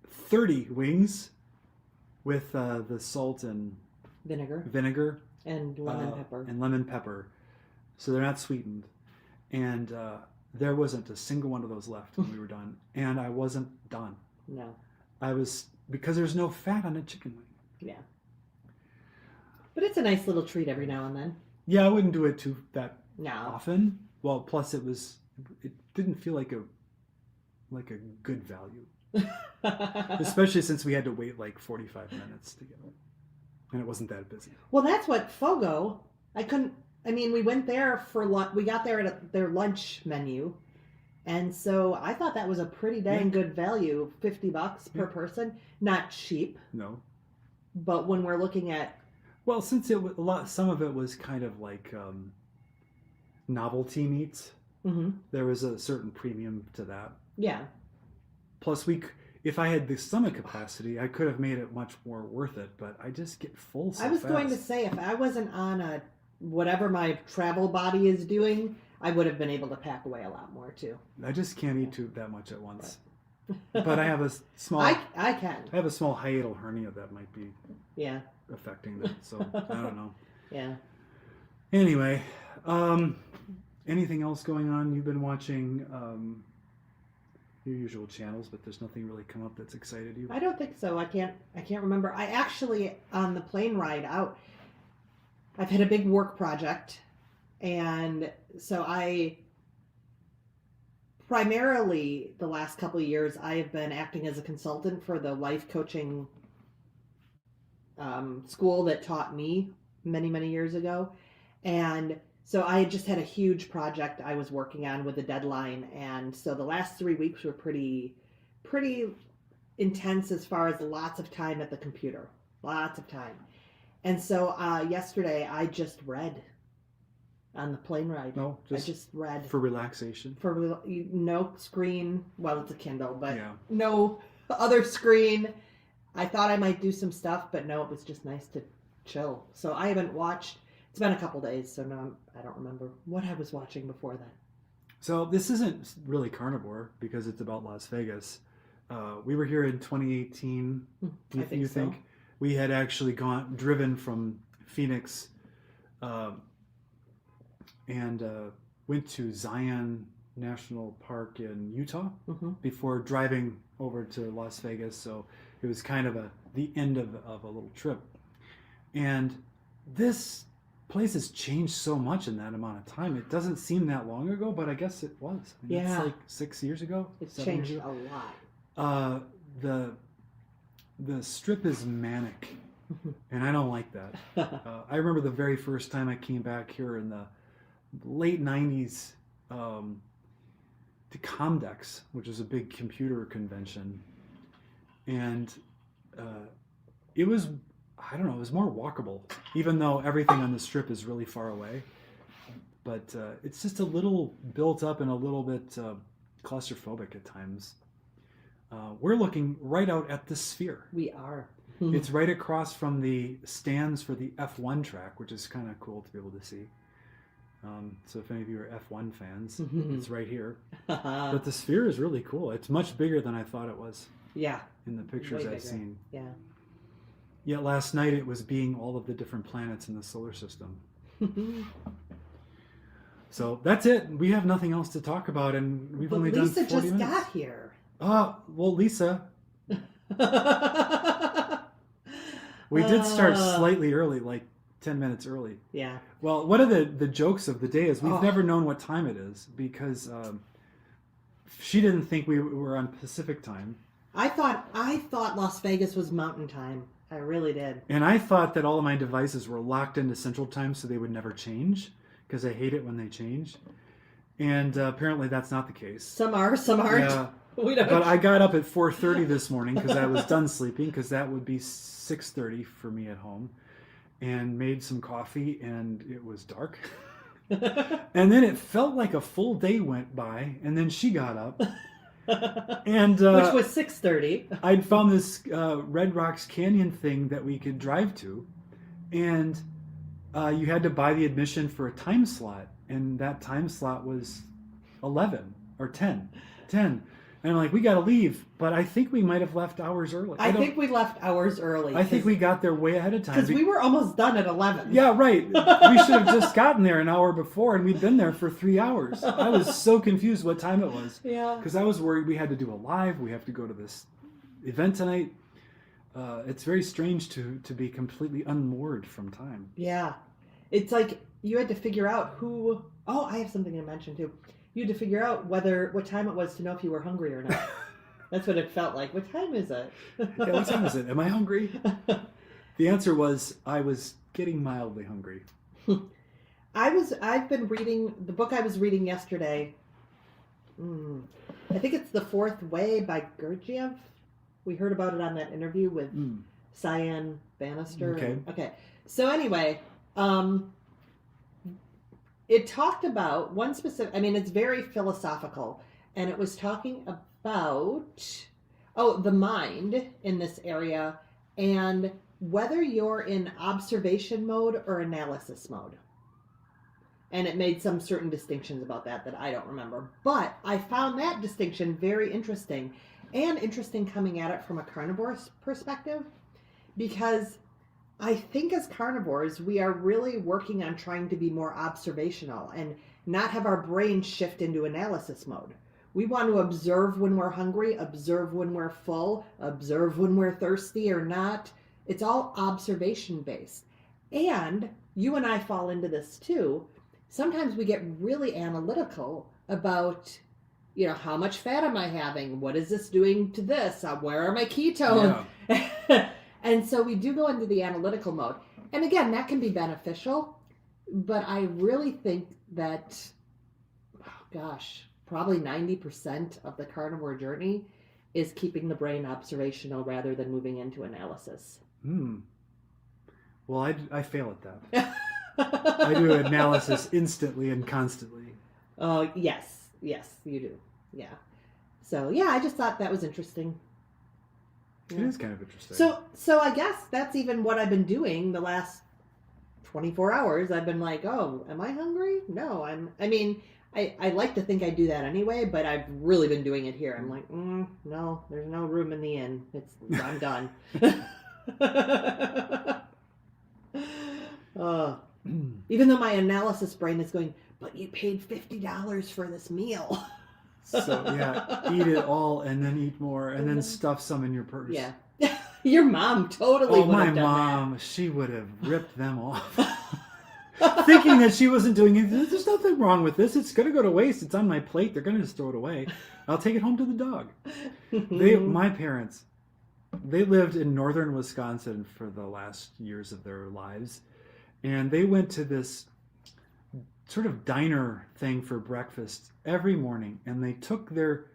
Speaker 2: 30 wings with the salt and
Speaker 1: vinegar and lemon pepper.
Speaker 2: So they're not sweetened. And there wasn't a single one of those left when we were done. And I wasn't done.
Speaker 1: No.
Speaker 2: Because there's no fat on a chicken wing.
Speaker 1: Yeah. But it's a nice little treat every now and then.
Speaker 2: Yeah, I wouldn't do it
Speaker 1: no.
Speaker 2: often. Well, plus it didn't feel like a good value. Especially since we had to wait like 45 minutes to get it. And it wasn't that busy.
Speaker 1: Well, that's what Fogo, we went there for lunch. We got there at their lunch menu. And so I thought that was a pretty dang good value, $50 per person. Not cheap.
Speaker 2: No.
Speaker 1: But when we're looking at...
Speaker 2: Well, since some of it was kind of like novelty meats, there was a certain premium to that.
Speaker 1: Yeah.
Speaker 2: Plus, if I had the stomach capacity, I could have made it much more worth it, but I just get full so
Speaker 1: I was
Speaker 2: fast.
Speaker 1: going to say, if I wasn't on whatever my travel body is doing, I would have been able to pack away a lot more too.
Speaker 2: I just can't eat that much at once. But I have a small...
Speaker 1: I can.
Speaker 2: I have a small hiatal hernia that might be affecting that, so I don't know.
Speaker 1: Yeah.
Speaker 2: Anyway, anything else going on? You've been watching your usual channels, but there's nothing really come up that's excited you?
Speaker 1: I don't think so. I can't remember. I actually, on the plane ride out, I've had a big work project, and so primarily the last couple of years, I have been acting as a consultant for the life coaching school that taught me many, many years ago. And so I just had a huge project I was working on with a deadline. And so the last 3 weeks were pretty intense as far as lots of time at the computer. Lots of time. And so yesterday I just read on the plane ride.
Speaker 2: No,
Speaker 1: I just read.
Speaker 2: For relaxation?
Speaker 1: For no screen. Well, it's a Kindle, but
Speaker 2: yeah.
Speaker 1: No other screen. I thought I might do some stuff, but no, it was just nice to chill. So I haven't watched. It's been a couple days, so now I don't remember what I was watching before that.
Speaker 2: So this isn't really Carnivore because it's about Las Vegas. We were here in 2018. You think? We had actually driven from Phoenix and went to Zion National Park in Utah before driving over to Las Vegas. So it was kind of the end of a little trip. And this place has changed so much in that amount of time. It doesn't seem that long ago, but I guess it was. It's like 6 years ago.
Speaker 1: It's changed a lot.
Speaker 2: The strip is manic, and I don't like that. I remember the very first time I came back here in the late 90s to Comdex, which is a big computer convention, and it was, I don't know, it was more walkable, even though everything on the strip is really far away. But it's just a little built up and a little bit claustrophobic at times. We're looking right out at the Sphere.
Speaker 1: We are.
Speaker 2: It's right across from the stands for the F1 track, which is kind of cool to be able to see. So if any of you are F1 fans, it's right here. But the Sphere is really cool. It's much bigger than I thought it was.
Speaker 1: Yeah.
Speaker 2: In the pictures I've seen.
Speaker 1: Yeah.
Speaker 2: Yet last night it was being all of the different planets in the solar system. So that's it. We have nothing else to talk about, and we've only done 40 minutes.
Speaker 1: Lisa just got here.
Speaker 2: Well, Lisa. We did start slightly early, like 10 minutes early.
Speaker 1: Yeah.
Speaker 2: Well, one of the jokes of the day is we've never known what time it is because she didn't think we were on Pacific time. I
Speaker 1: thought Las Vegas was Mountain Time. I really did.
Speaker 2: And I thought that all of my devices were locked into Central Time so they would never change because I hate it when they change. And apparently that's not the case.
Speaker 1: Some are, some aren't.
Speaker 2: Yeah. But I got up at 4:30 this morning because I was done sleeping, because that would be 6:30 for me at home, and made some coffee, and it was dark. And then it felt like a full day went by, and then she got up. And
Speaker 1: which was 6:30.
Speaker 2: I'd found this Red Rocks Canyon thing that we could drive to, and you had to buy the admission for a time slot, and that time slot was 11 or 10. And I'm like, we got to leave. But I think we might have left hours early.
Speaker 1: I think we left hours early.
Speaker 2: I think we got there way ahead of time.
Speaker 1: Because we were almost done at 11.
Speaker 2: Yeah, right. We should have just gotten there an hour before, and we'd been there for 3 hours. I was so confused what time it was.
Speaker 1: Yeah.
Speaker 2: Because I was worried we had to do a live. We have to go to this event tonight. It's very strange to be completely unmoored from time.
Speaker 1: Yeah. It's like you had to figure out who... Oh, I have something to mention too. You had to figure out what time it was to know if you were hungry or not. That's what it felt like. What time is it?
Speaker 2: Yeah, what time is it? Am I hungry? The answer was I was getting mildly hungry.
Speaker 1: I've been reading the book I was reading yesterday. I think it's The Fourth Way by Gurdjieff. We heard about it on that interview with Cyan Bannister. Okay. So anyway, it talked about one specific, it's very philosophical, and it was talking about, the mind in this area and whether you're in observation mode or analysis mode. And it made some certain distinctions about that I don't remember. But I found that distinction very interesting, and interesting coming at it from a carnivore's perspective, because I think as carnivores, we are really working on trying to be more observational and not have our brain shift into analysis mode. We want to observe when we're hungry, observe when we're full, observe when we're thirsty or not. It's all observation based. And you and I fall into this too. Sometimes we get really analytical about, how much fat am I having? What is this doing to this? Where are my ketones? Yeah. And so we do go into the analytical mode. And again, that can be beneficial. But I really think that, probably 90% of the carnivore journey is keeping the brain observational rather than moving into analysis.
Speaker 2: Well, I fail at that. I do analysis instantly and constantly.
Speaker 1: Oh, yes, you do. Yeah. So, yeah, I just thought that was interesting.
Speaker 2: It is kind of interesting.
Speaker 1: So I guess that's even what I've been doing the last 24 hours. I've been like, oh, am I hungry? No, I like to think I do that anyway, but I've really been doing it here. I'm like, no, there's no room in the inn. I'm done. Even though my analysis brain is going, but you paid $50 for this meal.
Speaker 2: So, yeah, eat it all and then eat more and then stuff some in your purse.
Speaker 1: Yeah. Your mom totally would have done
Speaker 2: mom, she would have ripped them off. Thinking that she wasn't doing anything. There's nothing wrong with this. It's going to go to waste. It's on my plate. They're going to just throw it away. I'll take it home to the dog. My parents, they lived in northern Wisconsin for the last years of their lives. And they went to this sort of diner thing for breakfast every morning. And they took their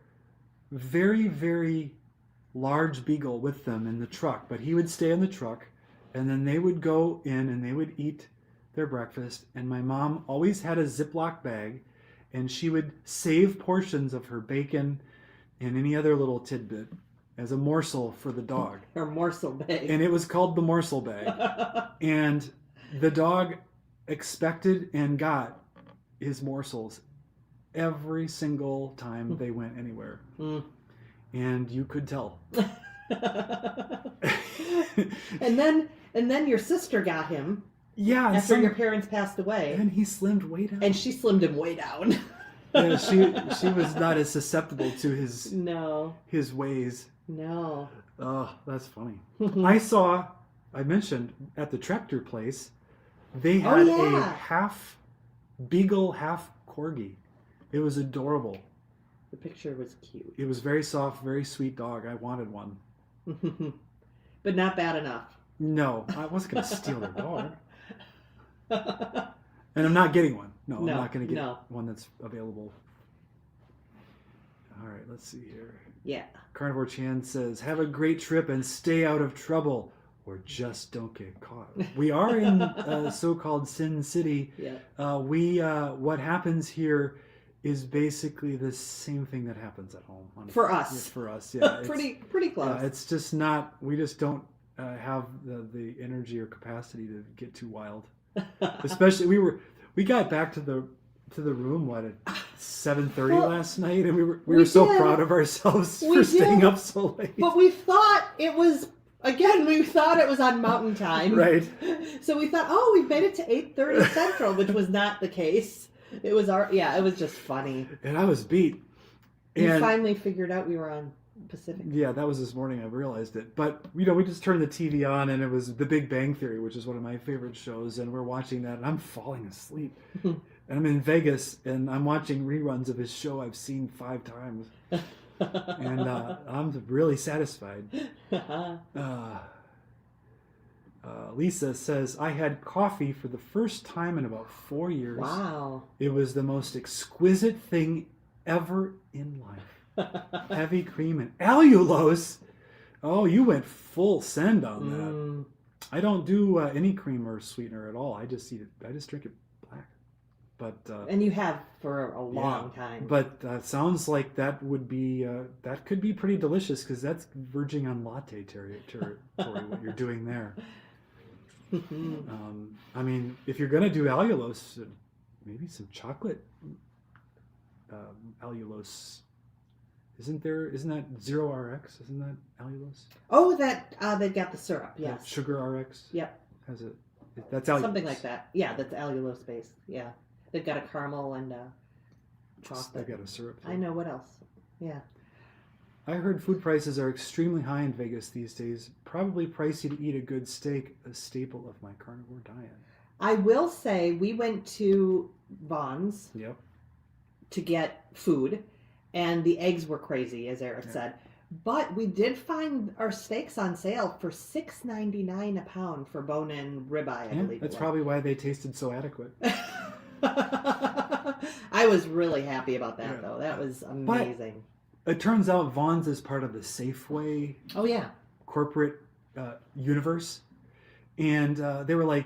Speaker 2: very, very large beagle with them in the truck. But he would stay in the truck. And then they would go in and they would eat their breakfast. And my mom always had a Ziploc bag. And she would save portions of her bacon and any other little tidbit as a morsel for the dog.
Speaker 1: Her morsel bag.
Speaker 2: And it was called the morsel bag. And the dog expected and got his morsels every single time they went anywhere. And you could tell.
Speaker 1: and then your sister got him.
Speaker 2: Yeah.
Speaker 1: After your parents passed away.
Speaker 2: And he slimmed way down.
Speaker 1: And she slimmed him way down.
Speaker 2: Yeah, she was not as susceptible to his ways.
Speaker 1: No.
Speaker 2: Oh, that's funny. I mentioned at the tractor place, they had a half beagle, half corgi. It was adorable.
Speaker 1: The picture was cute.
Speaker 2: It was very soft, very sweet dog. I wanted one.
Speaker 1: But not bad enough.
Speaker 2: No, I wasn't going to steal their dog. And I'm not getting one. No, I'm not going to get one that's available. All right, let's see here.
Speaker 1: Yeah.
Speaker 2: Carnivore Chan says, have a great trip and stay out of trouble. Or just don't get caught. We are in so-called Sin City.
Speaker 1: Yeah.
Speaker 2: What happens here is basically the same thing that happens at home.
Speaker 1: For us.
Speaker 2: For us, yeah.
Speaker 1: pretty close.
Speaker 2: It's just not. We just don't have the energy or capacity to get too wild. Especially we got back to the room 7:30
Speaker 1: Well,
Speaker 2: last night, and we were
Speaker 1: we
Speaker 2: so
Speaker 1: did.
Speaker 2: proud of ourselves
Speaker 1: We
Speaker 2: for staying
Speaker 1: did.
Speaker 2: up so late.
Speaker 1: But we thought it was, again, we thought it was on Mountain Time.
Speaker 2: Right.
Speaker 1: So we thought, oh, we've made it to 8:30 Central, which was not the case. It was it was just funny.
Speaker 2: And I was beat.
Speaker 1: You
Speaker 2: And
Speaker 1: finally figured out we were on Pacific.
Speaker 2: yeah, that was this morning. I realized it. But, we just turned the TV on, and it was The Big Bang Theory, which is one of my favorite shows. And we're watching that, and I'm falling asleep. And I'm in Vegas, and I'm watching reruns of his show I've seen 5 times. And I'm really satisfied. Lisa says, I had coffee for the first time in about 4 years.
Speaker 1: Wow.
Speaker 2: It was the most exquisite thing ever in life. Heavy cream and allulose. Oh, you went full send on that. I don't do any cream or sweetener at all. I just eat it. I just drink it black. But
Speaker 1: And you have for a long time.
Speaker 2: But sounds like that would be that could be pretty delicious, because that's verging on latte territory. What you're doing there. I mean, if you're gonna do allulose, maybe some chocolate allulose. Isn't that Zero RX? Isn't that allulose?
Speaker 1: Oh, that they've got the syrup. Yes.
Speaker 2: Sugar RX.
Speaker 1: Yep.
Speaker 2: Has it? That's allulose.
Speaker 1: Something like that. Yeah, that's allulose based. Yeah, they've got a caramel and chocolate.
Speaker 2: They've got a syrup too.
Speaker 1: I know what else. Yeah.
Speaker 2: I heard food prices are extremely high in Vegas these days. Probably pricey to eat a good steak, a staple of my carnivore diet.
Speaker 1: I will say we went to Vaughn's
Speaker 2: Yep.
Speaker 1: to get food, and the eggs were crazy, as Eric said. But we did find our steaks on sale for $6.99 a pound for bone-in ribeye, I believe.
Speaker 2: That's probably why they tasted so adequate.
Speaker 1: I was really happy about that, though. That was amazing.
Speaker 2: It turns out Vaughn's is part of the Safeway corporate universe. And they were like,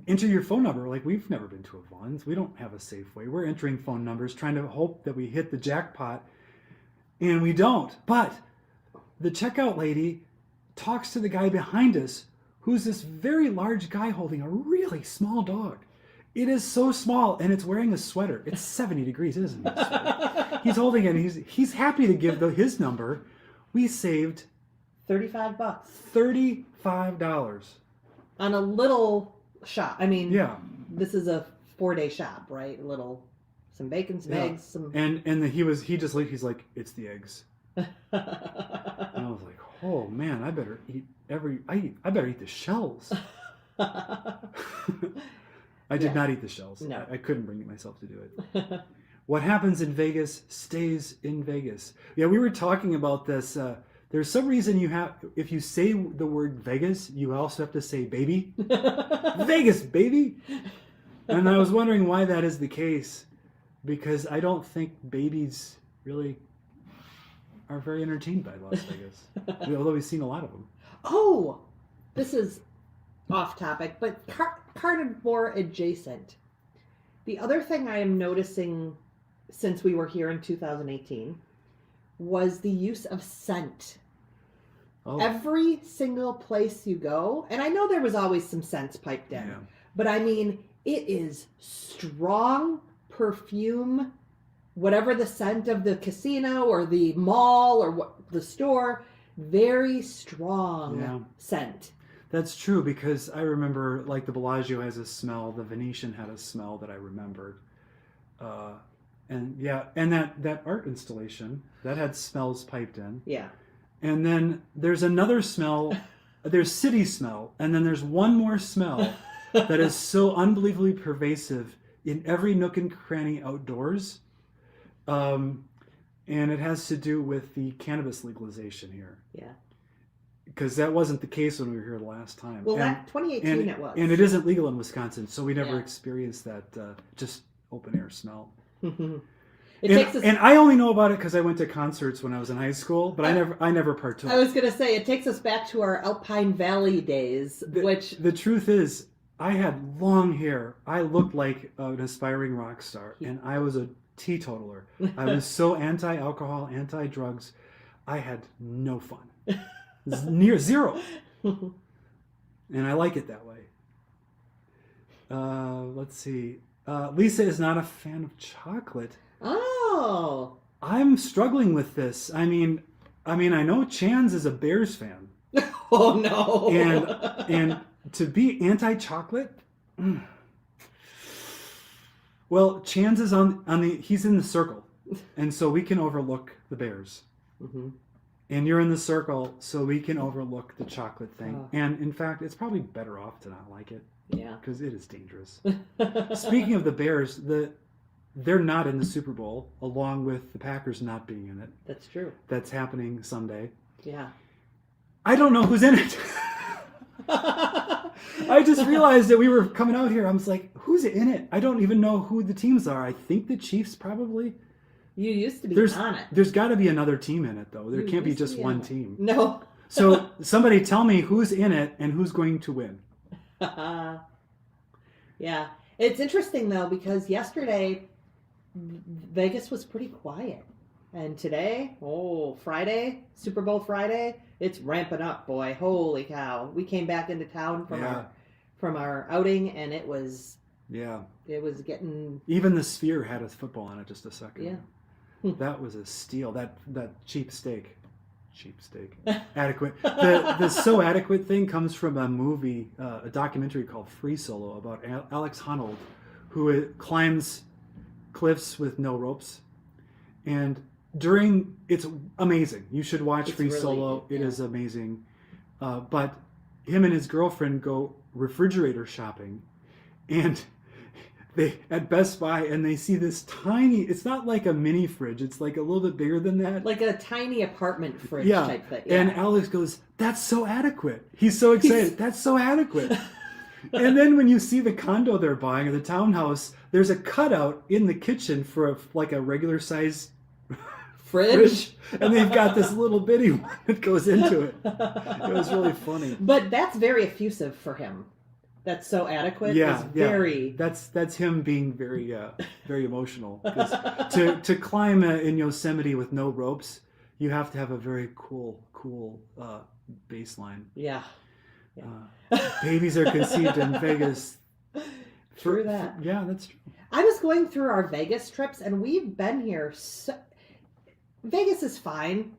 Speaker 2: enter your phone number. We're like, we've never been to a Vaughn's. We don't have a Safeway. We're entering phone numbers, trying to hope that we hit the jackpot. And we don't. But the checkout lady talks to the guy behind us, who's this very large guy holding a really small dog. It is so small, and it's wearing a sweater. It's 70 degrees, isn't it? He's holding it, and he's happy to give his number. We saved
Speaker 1: $35.
Speaker 2: $35
Speaker 1: On a little shop. I mean,
Speaker 2: yeah.
Speaker 1: This is a 4-day shop, right? Some bacon, some eggs, some.
Speaker 2: And he's like, it's the eggs. And I was like, oh man, I better eat I better eat the shells. I did not eat the shells.
Speaker 1: No.
Speaker 2: I couldn't bring myself to do it. What happens in Vegas stays in Vegas. Yeah, we were talking about this. There's some reason if you say the word Vegas, you also have to say baby. Vegas, baby. And I was wondering why that is the case, because I don't think babies really are very entertained by Las Vegas, although we've seen a lot of them.
Speaker 1: Oh, this is off topic, but carnivore adjacent. The other thing I am noticing since we were here in 2018 was the use of scent.
Speaker 2: Oh.
Speaker 1: Every single place you go, and I know there was always some scents piped in, but I mean, it is strong perfume, whatever the scent of the casino or the mall or the store, very strong scent.
Speaker 2: That's true, because I remember, like, the Bellagio has a smell, the Venetian had a smell that I remembered. And that art installation, that had smells piped in.
Speaker 1: Yeah.
Speaker 2: And then there's another smell, there's city smell, and then there's one more smell that is so unbelievably pervasive in every nook and cranny outdoors. And it has to do with the cannabis legalization here.
Speaker 1: Yeah.
Speaker 2: Because that wasn't the case when we were here the last time.
Speaker 1: Well, 2018 it was.
Speaker 2: And it isn't legal in Wisconsin, so we never experienced that just open air smell. And I only know about it because I went to concerts when I was in high school, but I never partook.
Speaker 1: I was going to say, it takes us back to our Alpine Valley days,
Speaker 2: The truth is, I had long hair. I looked like an aspiring rock star, and I was a teetotaler. I was so anti-alcohol, anti-drugs. I had no fun. Near zero. And I like it that way. Let's see. Lisa is not a fan of chocolate.
Speaker 1: Oh.
Speaker 2: I'm struggling with this. I mean, I know Chan's is a Bears fan.
Speaker 1: Oh no.
Speaker 2: And to be anti-chocolate, well, Chan's is on the he's in the circle, and so we can overlook the Bears.
Speaker 1: Mm-hmm.
Speaker 2: And you're in the circle, so we can overlook the chocolate thing. And in fact, it's probably better off to not like it.
Speaker 1: Yeah.
Speaker 2: Because it is dangerous. Speaking of the Bears, they're not in the Super Bowl, along with the Packers not being in it.
Speaker 1: That's true.
Speaker 2: That's happening Sunday.
Speaker 1: Yeah.
Speaker 2: I don't know who's in it. I just realized that we were coming out here. I was like, who's in it? I don't even know who the teams are. I think the Chiefs probably.
Speaker 1: You used to be on it.
Speaker 2: There's got to be another team in it, though. There can't be just one team.
Speaker 1: No.
Speaker 2: So somebody tell me who's in it and who's going to win.
Speaker 1: Yeah. It's interesting, though, because yesterday, Vegas was pretty quiet. And today, Friday, Super Bowl Friday, it's ramping up, boy. Holy cow. We came back into town from our outing, and it was getting...
Speaker 2: Even the Sphere had a football on it just a second.
Speaker 1: Yeah.
Speaker 2: That was a steal. That cheap steak. Adequate. The so adequate thing comes from a movie, a documentary called Free Solo about Alex Honnold, who climbs cliffs with no ropes. And it's amazing. You should watch Free Solo. It is amazing. But him and his girlfriend go refrigerator shopping, and they at Best Buy, and they see this tiny, it's not like a mini fridge, it's like a little bit bigger than that.
Speaker 1: Like a tiny apartment fridge type thing. Yeah.
Speaker 2: And Alex goes, that's so adequate. He's so excited. That's so adequate. And then when you see the condo they're buying, or the townhouse, there's a cutout in the kitchen for a regular size fridge. And they've got this little bitty one that goes into it. It was really funny.
Speaker 1: But that's very effusive for him. That's so adequate.
Speaker 2: Yeah,
Speaker 1: very.
Speaker 2: That's him being very very emotional. To climb in Yosemite with no ropes, you have to have a very cool baseline.
Speaker 1: Yeah.
Speaker 2: Babies are conceived in Vegas.
Speaker 1: True that.
Speaker 2: Yeah, that's true.
Speaker 1: I was going through our Vegas trips, and we've been here. Vegas is fine.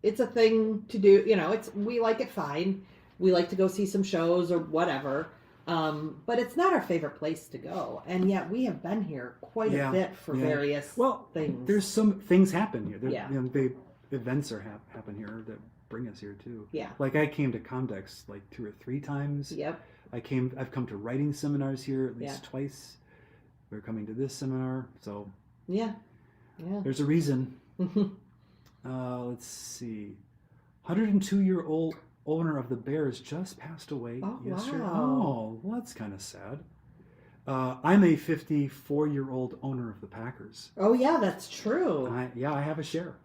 Speaker 1: It's a thing to do. We like it fine. We like to go see some shows or whatever. But it's not our favorite place to go, and yet we have been here quite a bit for various things.
Speaker 2: There's some things happen here. The events happen here that bring us here too.
Speaker 1: Yeah.
Speaker 2: Like I came to Comdex 2 or 3 times.
Speaker 1: Yep.
Speaker 2: I've come to writing seminars here at least twice. We're coming to this seminar, so
Speaker 1: yeah.
Speaker 2: There's a reason. Let's see, 102-year-old owner of the Bears just passed away yesterday.
Speaker 1: Wow.
Speaker 2: Oh, well, that's kind of sad. I'm a 54-year-old owner of the Packers.
Speaker 1: Oh yeah, that's true.
Speaker 2: I have a share.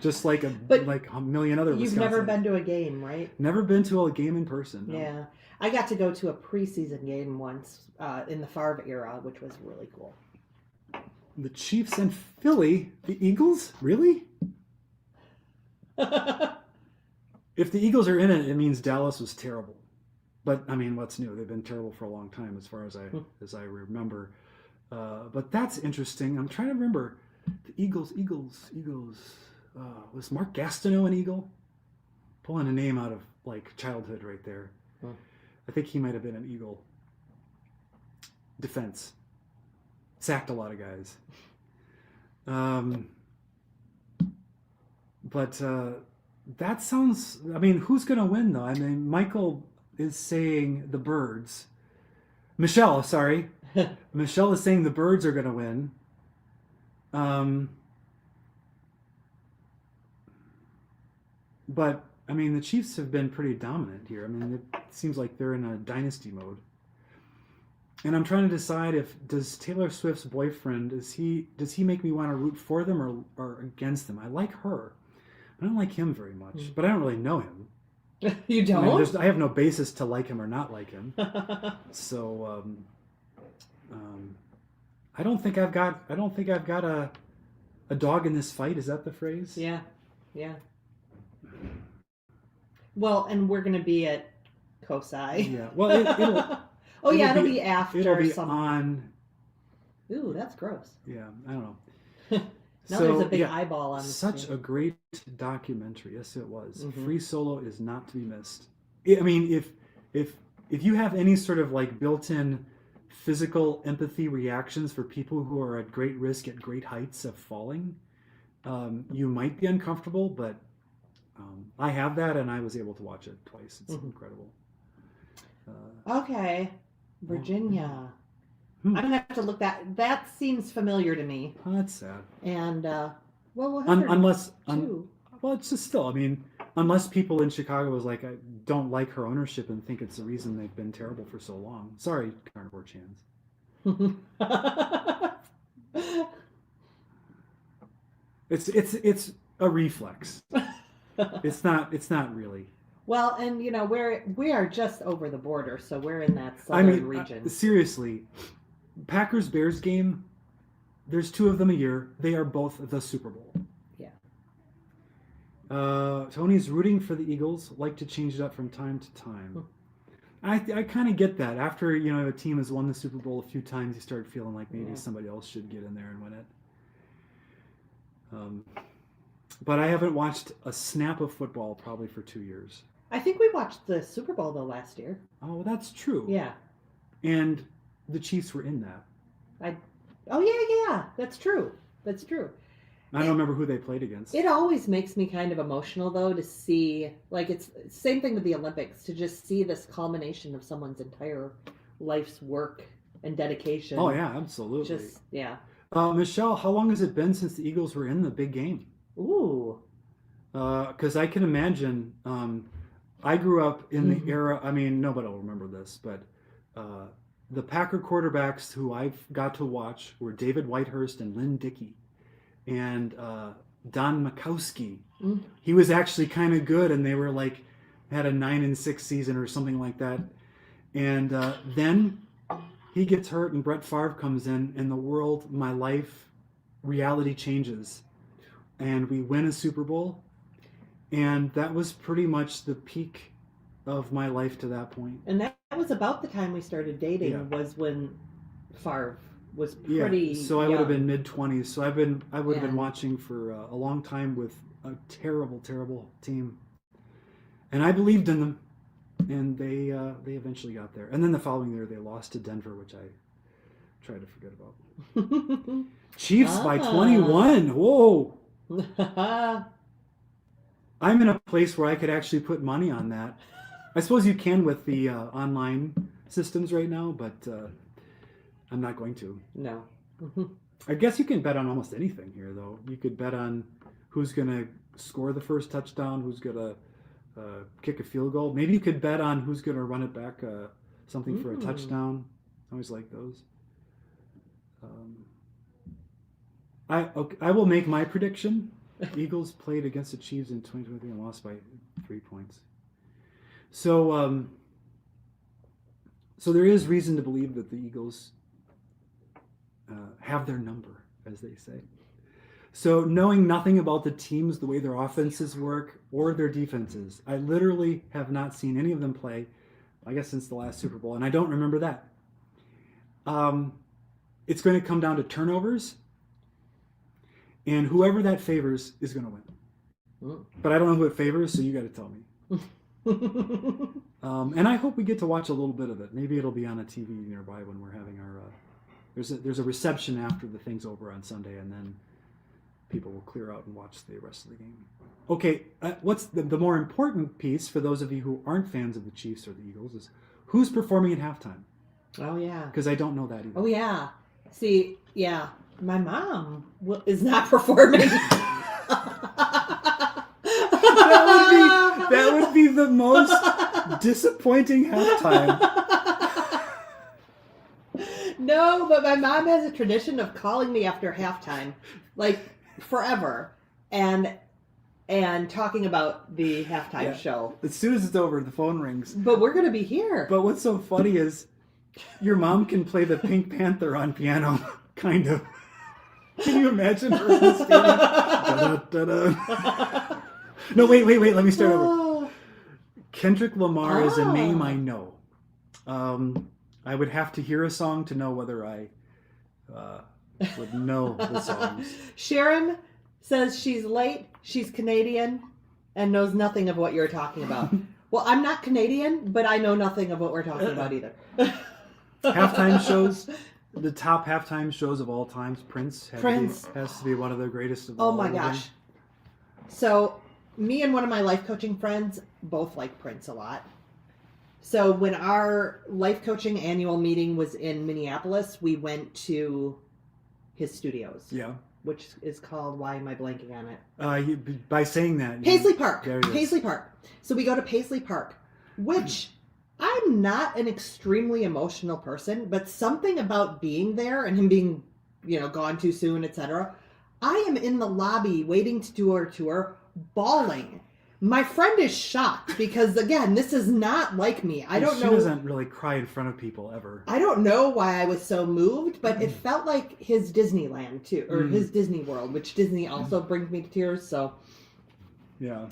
Speaker 2: Just like a million other Wisconsin.
Speaker 1: You've never been to a game, right?
Speaker 2: Never been to a game in person. No.
Speaker 1: Yeah, I got to go to a preseason game once in the Favre era, which was really cool.
Speaker 2: The Chiefs and Philly, the Eagles, really? If the Eagles are in it, it means Dallas was terrible. But I mean, what's new? They've been terrible for a long time, as far as I remember. But that's interesting. I'm trying to remember the Eagles. Was Mark Gastineau an Eagle? Pulling a name out of childhood right there. I think he might have been an Eagle. Defense. Sacked a lot of guys. But that sounds... I mean, who's going to win, though? I mean, Michael is saying the Birds. Michelle, sorry. Michelle is saying the Birds are going to win. But, I mean, the Chiefs have been pretty dominant here. I mean, it seems like they're in a dynasty mode. And I'm trying to decide does Taylor Swift's boyfriend, does he make me want to root for them or against them? I like her. I don't like him very much, but I don't really know him.
Speaker 1: You don't?
Speaker 2: I mean, I have no basis to like him or not like him. So, I don't think I've got a dog in this fight. Is that the phrase?
Speaker 1: Yeah. Well, and we're going to be at CoSci.
Speaker 2: Yeah. Well, it'll
Speaker 1: it'll be after.
Speaker 2: It'll be
Speaker 1: something.
Speaker 2: on.
Speaker 1: Ooh, that's gross.
Speaker 2: Yeah, I don't know.
Speaker 1: Now there's a big eyeball on the
Speaker 2: such
Speaker 1: screen.
Speaker 2: a great documentary. Yes, it was.
Speaker 1: Mhm.
Speaker 2: Free Solo is not to be missed. I mean, if you have any sort of like built-in physical empathy reactions for people who are at great risk at great heights of falling, you might be uncomfortable, but I have that, and I was able to watch it twice. It's incredible.
Speaker 1: Okay, Virginia. I'm gonna have to look that. That seems familiar to me.
Speaker 2: Oh, that's sad.
Speaker 1: And well, we'll have
Speaker 2: well, it's just still. I mean, unless people in Chicago was like, I don't like her ownership and think it's the reason they've been terrible for so long. Sorry, Carnivore Chans. It's a reflex. It's not really.
Speaker 1: Well, and you know we are just over the border, so we're in that southern region.
Speaker 2: Seriously, Packers Bears game. There's 2 of them a year. They are both the Super Bowl.
Speaker 1: Yeah.
Speaker 2: Tony's rooting for the Eagles. Like to change it up from time to time. I kind of get that. After a team has won the Super Bowl a few times, you start feeling like maybe somebody else should get in there and win it. But I haven't watched a snap of football probably for 2 years.
Speaker 1: I think we watched the Super Bowl though last year.
Speaker 2: Oh, that's true.
Speaker 1: Yeah.
Speaker 2: And the Chiefs were in that.
Speaker 1: Oh yeah, that's true. That's true.
Speaker 2: I don't remember who they played against.
Speaker 1: It always makes me kind of emotional though to see, like, it's same thing with the Olympics, to just see this culmination of someone's entire life's work and dedication.
Speaker 2: Oh yeah, absolutely.
Speaker 1: Just yeah.
Speaker 2: Michelle, how long has it been since the Eagles were in the big game?
Speaker 1: Ooh.
Speaker 2: Because I can imagine. I grew up in the era. I mean, nobody will remember this, but the Packer quarterbacks who I've got to watch were David Whitehurst and Lynn Dickey, and Don Makowski. He was actually kind of good, and they were like had a 9-6 season or something like that. And then he gets hurt, and Brett Favre comes in, and the world, my life, reality changes, and we win a Super Bowl. And that was pretty much the peak of my life to that point.
Speaker 1: And that was about the time we started dating, was when Favre was pretty
Speaker 2: young. So I would have been mid-20s. So I would have been watching for a long time with a terrible, terrible team. And I believed in them. And they eventually got there. And then the following year they lost to Denver, which I try to forget about. Chiefs by 21. Whoa. I'm in a place where I could actually put money on that. I suppose you can with the online systems right now, but I'm not going to.
Speaker 1: No.
Speaker 2: I guess you can bet on almost anything here, though. You could bet on who's going to score the first touchdown, who's going to kick a field goal. Maybe you could bet on who's going to run it back, something for a touchdown. I always like those. I will make my prediction. Eagles played against the Chiefs in 2023 and lost by 3 points. So there is reason to believe that the Eagles have their number, as they say. So knowing nothing about the teams, the way their offenses work, or their defenses, I literally have not seen any of them play, I guess, since the last Super Bowl, and I don't remember that. It's going to come down to turnovers, and whoever that favors is going to win. But I don't know who it favors, so you got to tell me. And I hope we get to watch a little bit of it. Maybe it'll be on a TV nearby when we're having our... There's a reception after the thing's over on Sunday, and then people will clear out and watch the rest of the game. Okay, what's the more important piece for those of you who aren't fans of the Chiefs or the Eagles is who's performing at halftime?
Speaker 1: Oh, yeah.
Speaker 2: Because I don't know that either.
Speaker 1: Oh, yeah. See, yeah, my mom is not performing.
Speaker 2: That would be the most disappointing halftime.
Speaker 1: No, but my mom has a tradition of calling me after halftime, like forever, and talking about the halftime show.
Speaker 2: As soon as it's over, the phone rings.
Speaker 1: But we're gonna be here.
Speaker 2: But what's so funny is your mom can play the Pink Panther on piano, kind of. Can you imagine her in the stadium? Da-da-da-da. No, wait. Let me start over. Kendrick Lamar is a name I know. I would have to hear a song to know whether I would know the songs.
Speaker 1: Sharon says she's late, she's Canadian, and knows nothing of what you're talking about. Well, I'm not Canadian, but I know nothing of what we're talking about either.
Speaker 2: Halftime shows, the top halftime shows of all times. Prince has to be one of the greatest of all.
Speaker 1: Oh my gosh. So, me and one of my life coaching friends both like Prince a lot. So, when our life coaching annual meeting was in Minneapolis, we went to his studios.
Speaker 2: Yeah.
Speaker 1: Which is called, why am I blanking on it?
Speaker 2: By saying that.
Speaker 1: Paisley Park. Paisley Park. So we go to Paisley Park, which I'm not an extremely emotional person, but something about being there and him being, gone too soon, etc. I am in the lobby waiting to do our tour, bawling. My friend is shocked because, again, this is not like me. I don't know.
Speaker 2: She doesn't really cry in front of people ever.
Speaker 1: I don't know why I was so moved, but it felt like his Disneyland too, or his Disney World, which Disney also brings me to tears. So,
Speaker 2: yeah.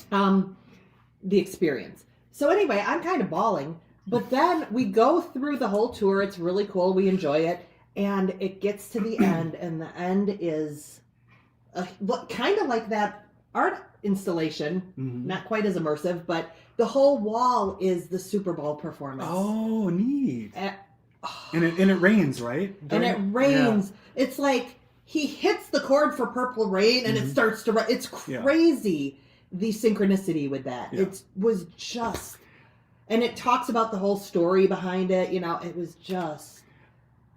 Speaker 1: The experience. So anyway, I'm kind of bawling, but then we go through the whole tour. It's really cool. We enjoy it, and it gets to the end, and the end is kind of like that art installation, not quite as immersive, but the whole wall is the Super Bowl performance.
Speaker 2: Oh, neat. And it rains, right?
Speaker 1: And it rains. Yeah. It's like he hits the chord for Purple Rain and it starts to rain. It's crazy, the synchronicity with that. Yeah. It was just... And it talks about the whole story behind it. It was just...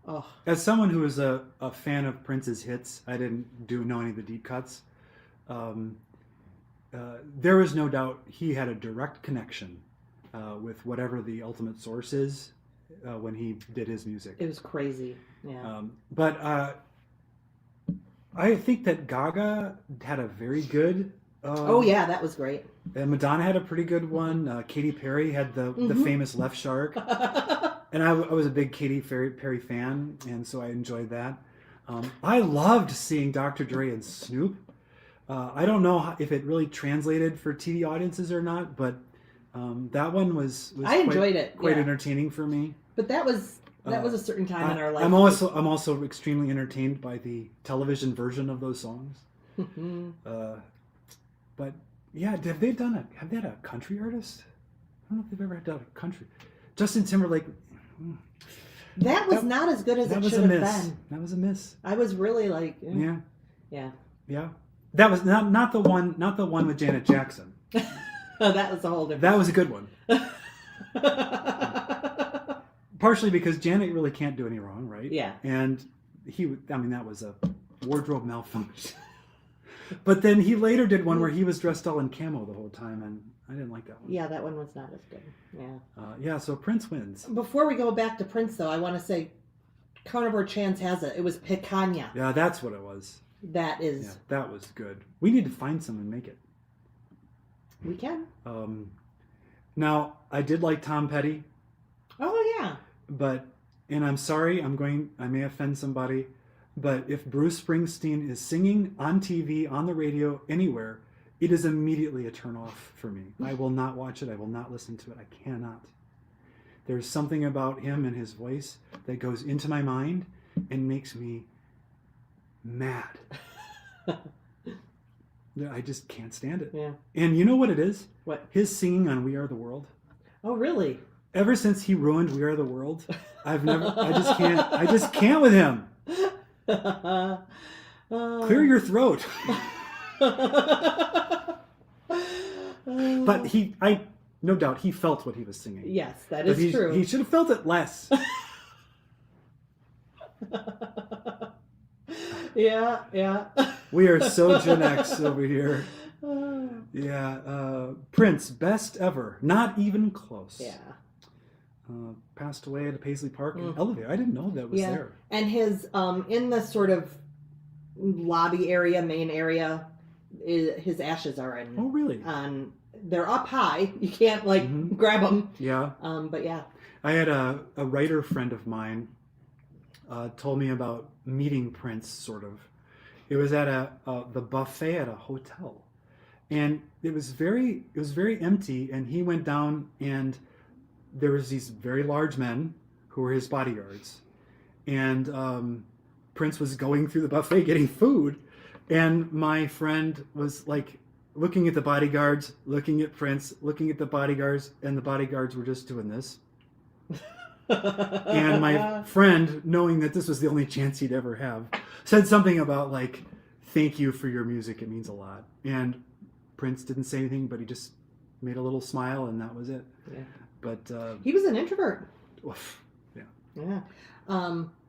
Speaker 1: Oh.
Speaker 2: As someone who is a fan of Prince's hits, I didn't know any of the deep cuts. There is no doubt he had a direct connection with whatever the ultimate source is when he did his music.
Speaker 1: It was crazy, yeah.
Speaker 2: But I think that Gaga had a very good...
Speaker 1: oh yeah, that was great.
Speaker 2: And Madonna had a pretty good one. Katy Perry had the famous Left Shark. And I was a big Katy Perry fan, and so I enjoyed that. I loved seeing Dr. Dre and Snoop. I don't know if it really translated for TV audiences or not, but that one was
Speaker 1: I enjoyed it.
Speaker 2: Quite entertaining for me.
Speaker 1: But that was a certain time in our life.
Speaker 2: I'm also extremely entertained by the television version of those songs. But yeah, have they had a country artist? I don't know if they've ever done a country. Justin Timberlake.
Speaker 1: That was not as good as it should have been.
Speaker 2: That was a miss.
Speaker 1: I was really like,
Speaker 2: yeah. That was not the one with Janet Jackson.
Speaker 1: That was a whole different.
Speaker 2: That was a good one. Partially because Janet really can't do any wrong, right?
Speaker 1: Yeah.
Speaker 2: And that was a wardrobe malfunction. But then he later did one where he was dressed all in camo the whole time, and I didn't like that one.
Speaker 1: Yeah, that one was not as good. Yeah.
Speaker 2: So Prince wins.
Speaker 1: Before we go back to Prince, though, I want to say Carnivore Chance has it. It was picanha.
Speaker 2: Yeah, that's what it was.
Speaker 1: That is.
Speaker 2: Yeah, that was good. We need to find some and make it.
Speaker 1: We can.
Speaker 2: Now, I did like Tom Petty.
Speaker 1: Oh, yeah.
Speaker 2: And I'm sorry, I may offend somebody, but if Bruce Springsteen is singing on TV, on the radio, anywhere, it is immediately a turnoff for me. I will not watch it. I will not listen to it. I cannot. There's something about him and his voice that goes into my mind and makes me mad. I just can't stand it.
Speaker 1: Yeah.
Speaker 2: And you know what it is?
Speaker 1: What?
Speaker 2: His singing on We Are the World.
Speaker 1: Oh, really?
Speaker 2: Ever since he ruined We Are the World, I just can't with him. Clear your throat. But no doubt he felt what he was singing.
Speaker 1: Yes, that is true.
Speaker 2: He should have felt it less.
Speaker 1: Yeah.
Speaker 2: We are so Gen X over here. Yeah. Prince, best ever. Not even close.
Speaker 1: Yeah.
Speaker 2: Passed away at a Paisley Park elevator. I didn't know that was there.
Speaker 1: And his in the sort of lobby area, main area, his ashes are in.
Speaker 2: Oh, really?
Speaker 1: They're up high. You can't grab them.
Speaker 2: Yeah.
Speaker 1: But yeah.
Speaker 2: I had a writer friend of mine told me about meeting Prince. Sort of. It was at the buffet at a hotel, and it was very empty. And he went down and there was these very large men who were his bodyguards, and Prince was going through the buffet getting food, and my friend was like looking at the bodyguards, looking at Prince, looking at the bodyguards, and the bodyguards were just doing this. And my friend, knowing that this was the only chance he'd ever have, said something about like, "Thank you for your music, it means a lot." And Prince didn't say anything, but he just made a little smile, and that was it.
Speaker 1: Yeah.
Speaker 2: But
Speaker 1: he was an introvert.
Speaker 2: oof, yeah.
Speaker 1: Yeah.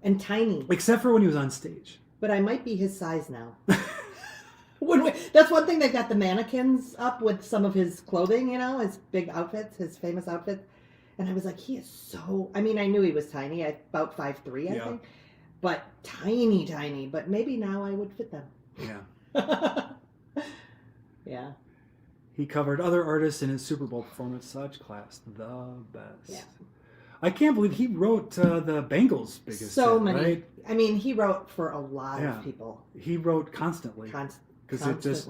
Speaker 1: And tiny.
Speaker 2: Except for when he was on stage.
Speaker 1: But I might be his size now. That's one thing, they've got the mannequins up with some of his clothing, his big outfits, his famous outfits. And I was like, he is so... I mean, I knew he was tiny, about 5'3", I think. But tiny. But maybe now I would fit them.
Speaker 2: Yeah.
Speaker 1: Yeah.
Speaker 2: He covered other artists in his Super Bowl performance. Such class. The best.
Speaker 1: Yeah.
Speaker 2: I can't believe he wrote the Bengals' biggest hit,
Speaker 1: many.
Speaker 2: right?
Speaker 1: I mean, he wrote for a lot of people.
Speaker 2: He wrote constantly. Because it just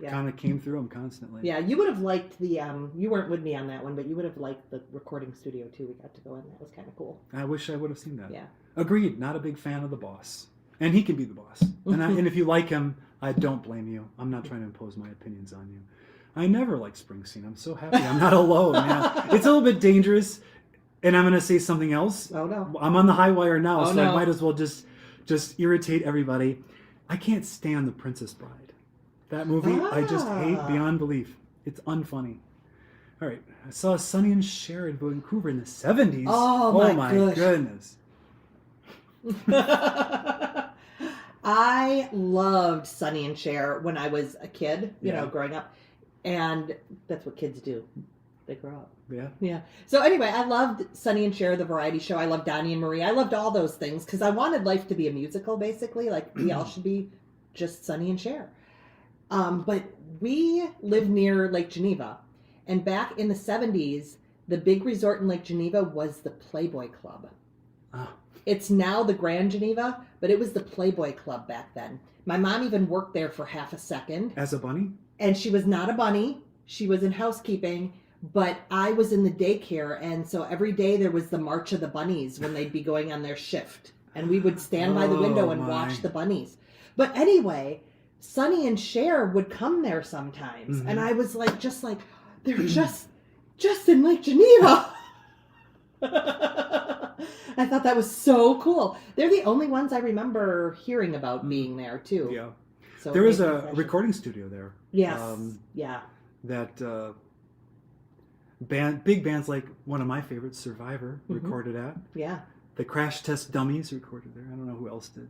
Speaker 2: kind of came through him constantly.
Speaker 1: Yeah, you would have liked the, you weren't with me on that one, but you would have liked the recording studio too. We got to go in. That was kind of cool.
Speaker 2: I wish I would have seen that.
Speaker 1: Yeah.
Speaker 2: Agreed. Not a big fan of the boss. And he can be the boss. And if you like him, I don't blame you. I'm not trying to impose my opinions on you. I never liked Springsteen. I'm so happy I'm not alone. Yeah. It's a little bit dangerous. And I'm going to say something else.
Speaker 1: Oh, no.
Speaker 2: I'm on the high wire now,
Speaker 1: I
Speaker 2: might as well just irritate everybody. I can't stand The Princess Bride. That movie, I just hate beyond belief. It's unfunny. All right. I saw Sonny and Cher in Vancouver in the 70s.
Speaker 1: Oh my
Speaker 2: goodness.
Speaker 1: I loved Sonny and Cher when I was a kid, growing up. And that's what kids do. They grow up.
Speaker 2: Yeah.
Speaker 1: Yeah. So anyway, I loved Sonny and Cher, the variety show. I loved Donnie and Marie. I loved all those things because I wanted life to be a musical, basically. Like, we all should be just Sonny and Cher. But we live near Lake Geneva. And back in the 70s, the big resort in Lake Geneva was the Playboy Club.
Speaker 2: Oh.
Speaker 1: It's now the Grand Geneva, but it was the Playboy Club back then. My mom even worked there for half a second.
Speaker 2: As a bunny?
Speaker 1: And she was not a bunny. She was in housekeeping. But I was in the daycare, and so every day there was the March of the Bunnies when they'd be going on their shift. And we would stand by the window and watch the bunnies. But anyway, Sonny and Cher would come there sometimes. Mm-hmm. And I was like, they're just in Lake Geneva. I thought that was so cool. They're the only ones I remember hearing about being there, too.
Speaker 2: Yeah.
Speaker 1: So
Speaker 2: there was a recording studio there.
Speaker 1: Yes. Yeah.
Speaker 2: That... big bands like one of my favorites, Survivor, recorded at.
Speaker 1: Yeah.
Speaker 2: The Crash Test Dummies recorded there. I don't know who else did.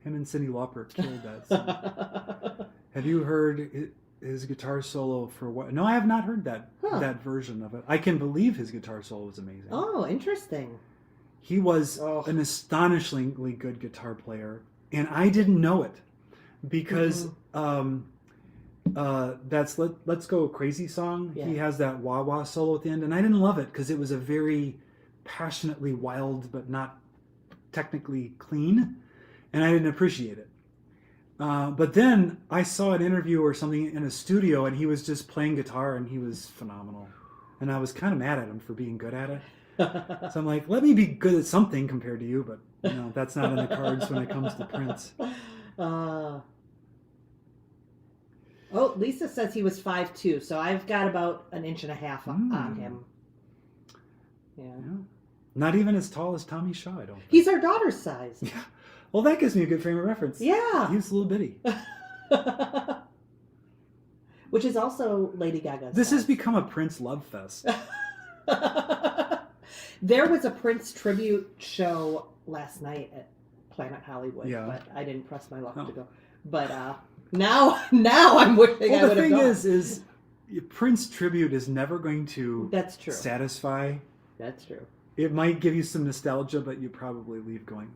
Speaker 2: Him and Cyndi Lauper killed that song. Have you heard his guitar solo for what? No, I have not heard that version of it. I can believe his guitar solo was amazing.
Speaker 1: Oh, interesting.
Speaker 2: He was an astonishingly good guitar player, and I didn't know it because that's Let's Go Crazy song. Yeah. He has that wah-wah solo at the end, and I didn't love it because it was a very passionately wild but not technically clean, and I didn't appreciate it. But then I saw an interview or something in a studio, and he was just playing guitar, and he was phenomenal. And I was kind of mad at him for being good at it. So I'm like, let me be good at something compared to you, but that's not in the cards when it comes to Prince.
Speaker 1: Oh, Lisa says he was 5'2", so I've got about an inch and a half on him. Yeah.
Speaker 2: Not even as tall as Tommy Shaw, I don't think.
Speaker 1: He's our daughter's size.
Speaker 2: Yeah. Well, that gives me a good frame of reference.
Speaker 1: Yeah.
Speaker 2: He's a little bitty.
Speaker 1: Which is also Lady Gaga's
Speaker 2: This
Speaker 1: size.
Speaker 2: has become a Prince love fest.
Speaker 1: There was a Prince tribute show last night at Planet Hollywood, but I didn't press my luck to go. But now I'm wishing I would have gone.
Speaker 2: The thing is Prince tribute is never going to satisfy.
Speaker 1: That's true.
Speaker 2: It might give you some nostalgia, but you probably leave going,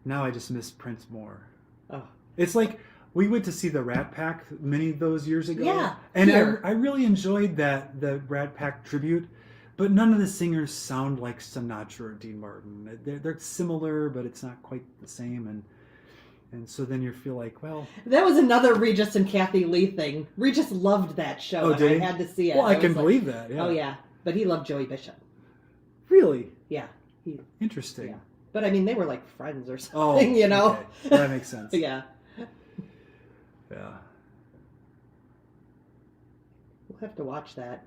Speaker 2: now I just miss Prince more. Oh. It's like we went to see the Rat Pack many of those years ago.
Speaker 1: Yeah.
Speaker 2: And I really enjoyed the Rat Pack tribute, but none of the singers sound like Sinatra or Dean Martin. They're similar, but it's not quite the same. And so then you feel like, well...
Speaker 1: That was another Regis and Kathy Lee thing. Regis loved that show, and I had to see it.
Speaker 2: Well, I can believe that, yeah.
Speaker 1: Oh, yeah. But he loved Joey Bishop.
Speaker 2: Really?
Speaker 1: Yeah.
Speaker 2: Interesting.
Speaker 1: Yeah. But I mean, they were like friends or something,
Speaker 2: Oh,
Speaker 1: you know?
Speaker 2: okay. That makes sense.
Speaker 1: Yeah.
Speaker 2: Yeah.
Speaker 1: We'll have to watch that.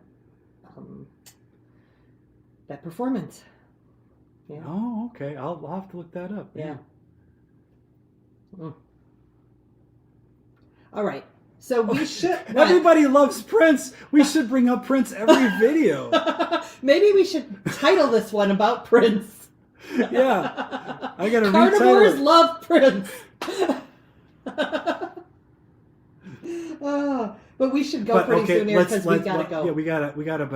Speaker 1: That performance. Yeah.
Speaker 2: Oh, okay. I'll have to look that up.
Speaker 1: Yeah. Mm. All right. So we should.
Speaker 2: Everybody loves Prince. We should bring up Prince every video.
Speaker 1: Maybe we should title this one about Prince.
Speaker 2: Yeah. I gotta
Speaker 1: Carnivores
Speaker 2: retitle it.
Speaker 1: love Prince. But we should go pretty soon here because we gotta go.
Speaker 2: Yeah, we gotta.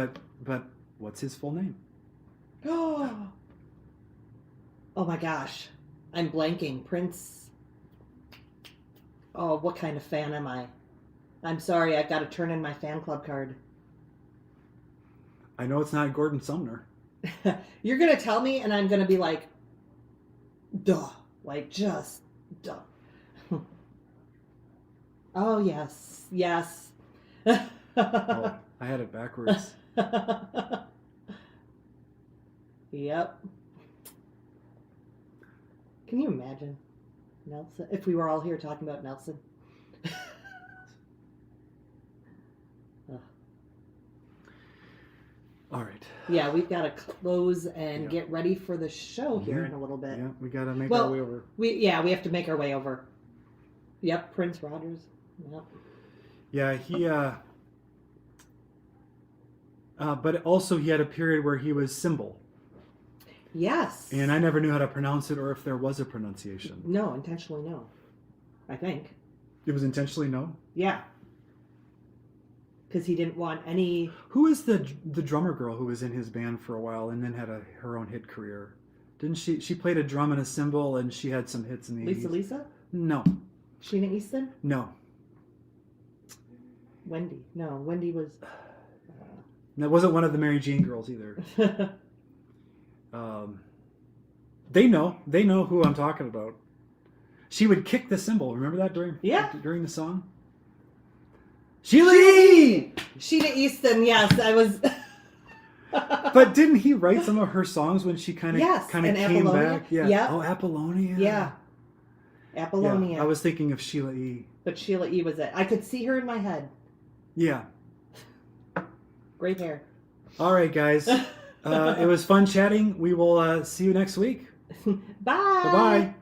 Speaker 2: But what's his full name?
Speaker 1: Oh my gosh, I'm blanking. Prince. Oh, what kind of fan am I? I'm sorry, I've got to turn in my fan club card.
Speaker 2: I know it's not Gordon Sumner.
Speaker 1: You're gonna tell me, and I'm gonna be like, duh, like just duh. Oh yes, yes.
Speaker 2: Oh, I had it backwards.
Speaker 1: Yep. Can you imagine Nelson if we were all here talking about Nelson?
Speaker 2: All right.
Speaker 1: Yeah, we've got to close and get ready for the show here in a little bit.
Speaker 2: Yeah, we got to make our way over.
Speaker 1: We have to make our way over. Yep, Prince Rogers. Yep.
Speaker 2: Yeah, he. But also he had a period where he was Symbol.
Speaker 1: Yes.
Speaker 2: And I never knew how to pronounce it or if there was a pronunciation.
Speaker 1: No, intentionally no. I think.
Speaker 2: It was intentionally no?
Speaker 1: Yeah. Because he didn't want any...
Speaker 2: Who is the drummer girl who was in his band for a while and then had her own hit career? Didn't she played a drum and a cymbal and she had some hits in the 80s?
Speaker 1: Lisa?
Speaker 2: No.
Speaker 1: Sheena Easton?
Speaker 2: No.
Speaker 1: Wendy? No, Wendy was...
Speaker 2: That wasn't one of the Mary Jane girls either. They know who I'm talking about. She would kick the cymbal. Remember that during the song? Sheila E!
Speaker 1: Sheena Easton, yes, I was...
Speaker 2: But didn't he write some of her songs when she kind of came
Speaker 1: Apollonia.
Speaker 2: back? Yeah.
Speaker 1: Yep.
Speaker 2: Oh, Apollonia.
Speaker 1: Yeah. Apollonia.
Speaker 2: Yeah, I was thinking of Sheila E.
Speaker 1: But Sheila E. was it. I could see her in my head.
Speaker 2: Yeah.
Speaker 1: Great hair.
Speaker 2: All right, guys. It was fun chatting. We will see you next week.
Speaker 1: Bye.
Speaker 2: Bye-bye.